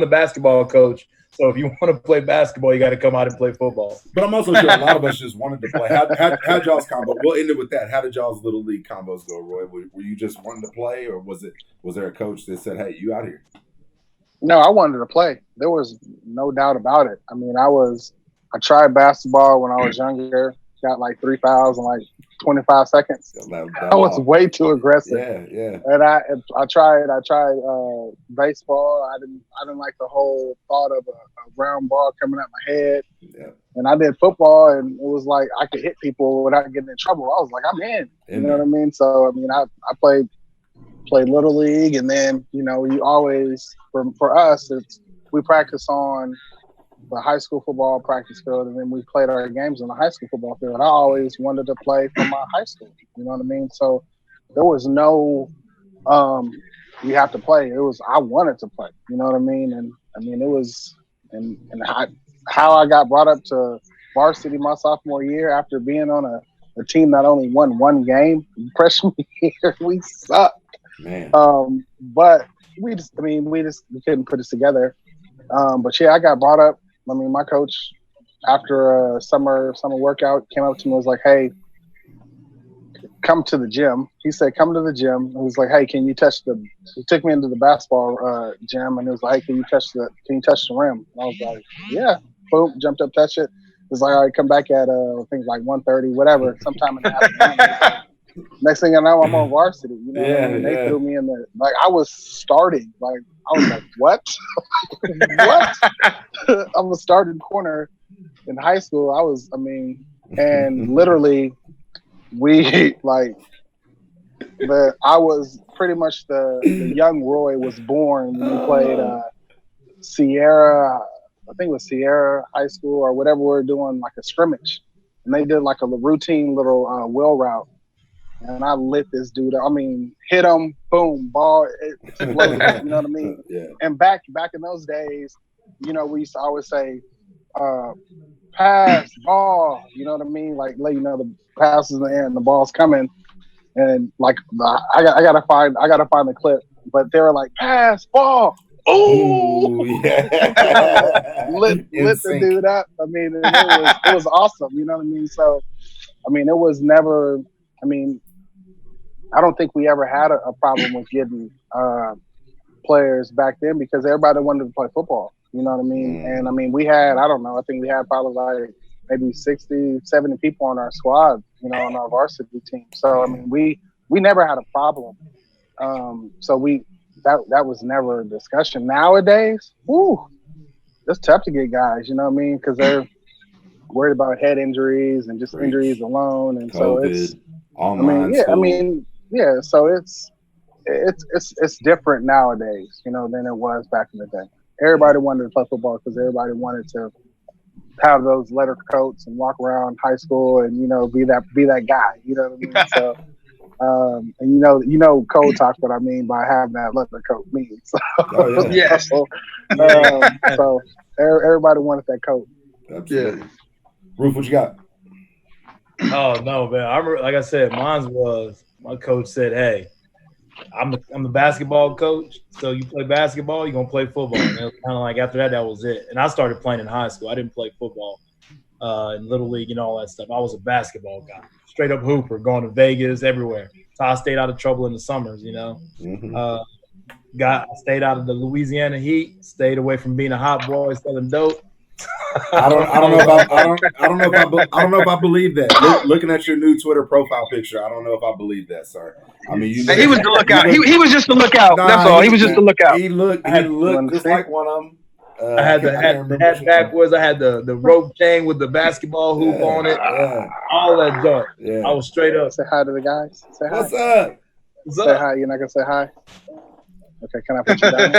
the basketball coach. So if you want to play basketball, you got to come out and play football. But I'm also sure a lot of us just wanted to play. How'd y'all's combo? We'll end it with that. How did y'all's little league combos go, Roy? Were you just wanting to play, or was there a coach that said, "Hey, you out here"? No, I wanted to play. There was no doubt about it. I mean, I tried basketball when I was younger. Got like 3 fouls in like 25 seconds. I was way too aggressive. Yeah. And I tried baseball. I didn't like the whole thought of a round ball coming at my head. Yeah. And I did football, and it was like I could hit people without getting in trouble. I was like, I'm in. You know what I mean? So I mean, I played little league, and then you know, you always for us, we practice on the high school football practice field, and then we played our games on the high school football field. I always wanted to play for my high school. You know what I mean? So there was no you have to play. It was I wanted to play. You know what I mean? And I mean it was and how I got brought up to varsity my sophomore year after being on a team that only won one game freshman year. We sucked. Man. But we couldn't put it together. But yeah, I got brought up. I mean, my coach, after a summer workout, came up to me and was like, "Hey, come to the gym." He said, "Come to the gym." And he was like, "Hey, can you touch the?" He took me into the basketball gym, and he was like, "Hey, can you touch the rim?" And I was like, "Yeah." Boom, jumped up, touched it. He was like, "All right, come back at I think like 1:30, whatever, sometime in the afternoon." Next thing I know, I'm on varsity. You know, they threw me in there. Like I was starting. Like I was like, "What? What?" I'm a starting corner in high school. And literally, I was pretty much the young Roy was born when we played Sierra. I think it was Sierra High School or whatever. We were doing like a scrimmage, and they did like a routine little wheel route. And I lit this dude. I mean, hit him, boom, ball, it exploded. You know what I mean? Yeah. And back in those days, you know, we used to always say, pass, ball. You know what I mean? Like, let you know the pass is in the air and the ball's coming. And like, I gotta find the clip. But they were like, pass, ball. Ooh, yeah. lit the dude up. I mean, it was awesome. You know what I mean? So, I mean, it was never. I mean, I don't think we ever had a problem with getting players back then because everybody wanted to play football. You know what I mean? And I mean, we had, I don't know, I think we had probably like maybe 60, 70 people on our squad, you know, on our varsity team. So, I mean, we never had a problem. So that was never a discussion. Nowadays, it's tough to get guys, you know what I mean? Because they're worried about head injuries and just injuries alone. And so it's, online so it's different nowadays, you know, than it was back in the day. Everybody wanted to play football because everybody wanted to have those leather coats and walk around high school and, you know, be that guy, you know what I mean? So, and you know, code talk what I mean by having that leather coat means. So, yes. Everybody wanted that coat. Absolutely. Yeah. Ruf, what you got? Oh no, man! I remember, like I said, mine was my coach said, "Hey, I'm the basketball coach, so you play basketball, you're gonna play football." And it was kind of like after that was it. And I started playing in high school. I didn't play football in little league and all that stuff. I was a basketball guy, straight up hooper, going to Vegas, everywhere. So I stayed out of trouble in the summers, Mm-hmm. I stayed out of the Louisiana heat, stayed away from being a hot boy selling dope. I don't know if I believe that. Looking at your new Twitter profile picture, I don't know if I believe that, sir. I mean, he was the lookout. He was just the lookout. That's all. He was just the lookout. He looked just like one of them. I had the hat backwards. I had the rope chain with the basketball hoop on it. Yeah. All that junk. Yeah. I was straight up. Say hi to the guys. Say hi. What's up? Say hi. You're not gonna say hi. Okay, can I put you down?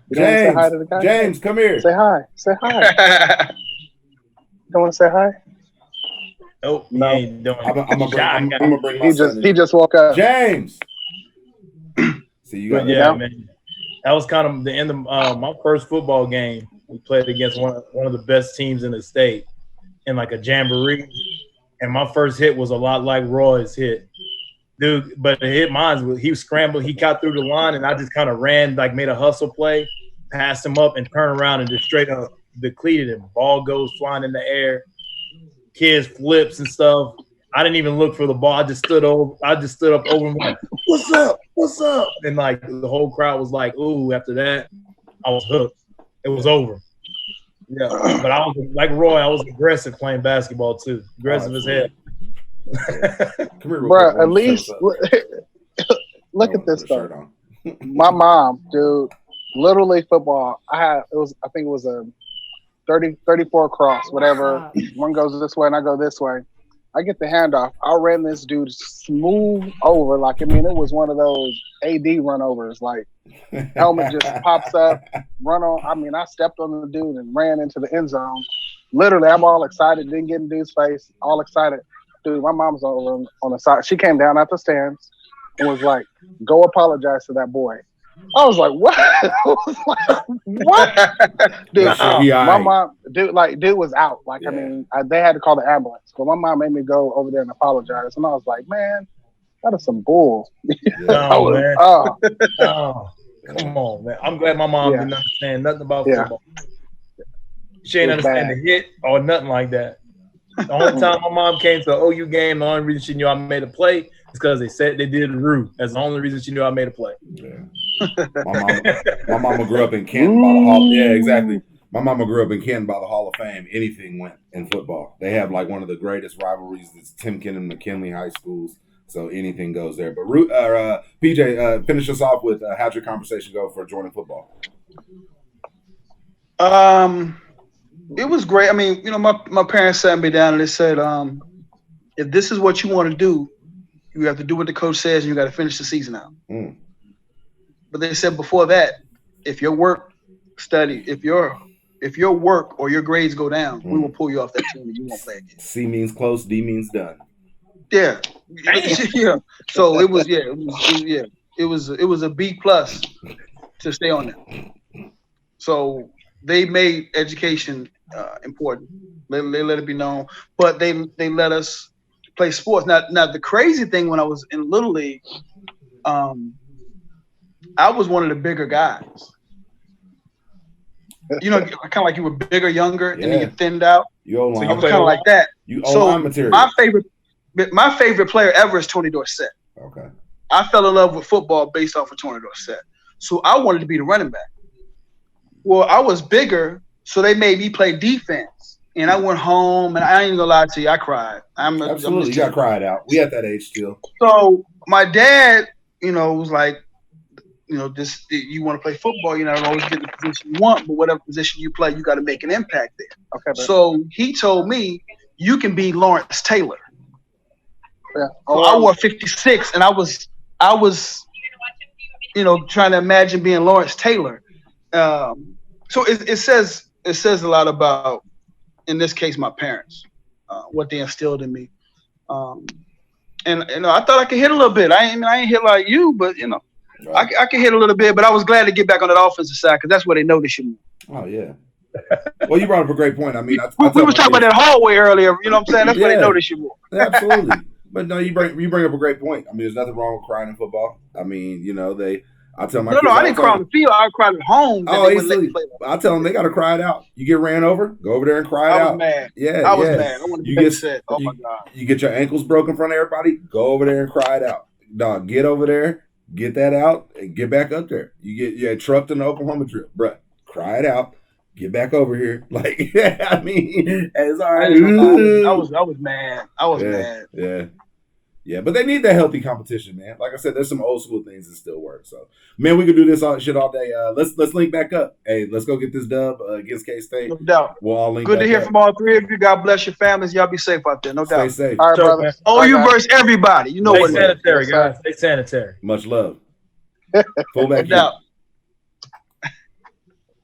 You James, say hi to the guys? James, come here. Say hi. Say hi. You don't want to say hi? Nope. No. He ain't doing it. I'm gonna bring my he just woke up. James. See you got man. That was kind of the end of my first football game. We played against one of the best teams in the state in like a jamboree, and my first hit was a lot like Roy's hit. Dude, but the hit mine, he scrambled, he got through the line, and I just kind of ran, like made a hustle play, passed him up, and turned around and just straight up depleted him. Ball goes flying in the air, kids flips and stuff. I didn't even look for the ball. I just stood up over him like, "What's up? What's up?" And like the whole crowd was like, "Ooh!" After that, I was hooked. It was over. Yeah, but I was like Roy. I was aggressive playing basketball too. Aggressive as hell. Come here, bro. At least look at this stuff. My mom, dude, Little League football. I think it was a 34 cross, whatever. One goes this way and I go this way. I get the handoff. I ran this dude smooth over. Like, I mean, it was one of those AD runovers. Like, helmet just pops up, run on. I mean, I stepped on the dude and ran into the end zone. Literally, I'm all excited. Didn't get in dude's face. All excited. Dude, my mom's over on the side. She came down out the stands and was like, "Go apologize to that boy." I was like, "What?" I was like, "What?" Dude, my mom, dude was out. Like, yeah. I mean, they had to call the ambulance. But my mom made me go over there and apologize. And I was like, "Man, that is some bull." No, man. Come on, man. I'm glad my mom didn't understand nothing about football. She ain't understand the hit or nothing like that. The only time my mom came to the OU game, the only reason she knew I made a play is because they said they did Rue. That's the only reason she knew I made a play. Yeah. My mama grew up in Canton by the Hall. Yeah, exactly. My mama grew up in Canton by the Hall of Fame. Anything went in football. They have like one of the greatest rivalries. It's Timken and McKinley high schools. So anything goes there. But PJ, finish us off with how'd your conversation go for joining football? It was great. I mean, my parents sat me down and they said, if this is what you want to do, you have to do what the coach says and you got to finish the season out. Mm. But they said before that, if your work or your grades go down, we will pull you off that team and you won't play again. C means close, D means done. Yeah. Yeah. So it was a B+ to stay on that. So they made education important. They let it be known, but they let us play sports. Now the crazy thing when I was in Little League, I was one of the bigger guys. Kind of like you were bigger, younger, and then you thinned out. So I was kind of like that. You O-line material. My favorite player ever is Tony Dorsett. Okay. I fell in love with football based off of Tony Dorsett. So I wanted to be the running back. Well, I was bigger, so they made me play defense. And I went home, and I ain't gonna lie to you, I cried. Absolutely, you got cried out. We at that age still. So my dad, was like, this you want to play football, you're not always get the position you want, but whatever position you play, you got to make an impact there. Okay. So he told me, you can be Lawrence Taylor. Yeah. So I wore 56, and I was trying to imagine being Lawrence Taylor. So it says a lot about, in this case, my parents, what they instilled in me. And I thought I could hit a little bit. I ain't hit like you, but right. I could hit a little bit. But I was glad to get back on that offensive side because that's where they know they should move. Oh yeah, Well, you brought up a great point. I mean, we was talking about that hallway earlier. You know what I'm saying? That's why they notice you more. Absolutely. But no, you bring up a great point. I mean, there's nothing wrong with crying in football. I mean, you know, I tell my kids, I didn't cry on the field. I cried at home. I tell them they got to cry it out. You get ran over, go over there and cry it out. I was mad. Yeah, I was mad. I want to be upset. Oh my God. You get your ankles broken in front of everybody, go over there and cry it out. Dog, get over there, get that out, and get back up there. You get trucked in the Oklahoma trip, bruh. Cry it out. Get back over here. Like, I mean, it's all right. I was mad. I was mad. Yeah. Yeah, but they need that healthy competition, man. Like I said, there's some old school things that still work. So, man, we could do this shit all day. Let's link back up. Hey, let's go get this dub against KState. No doubt. We'll all link. Good to hear from all three of you. God bless your families. Y'all be safe out there. No doubt. Stay safe. All right, brother. OU versus everybody. You know Stay what it is. sanitary, guys. Stay sanitary. Much love. Fullback. No doubt.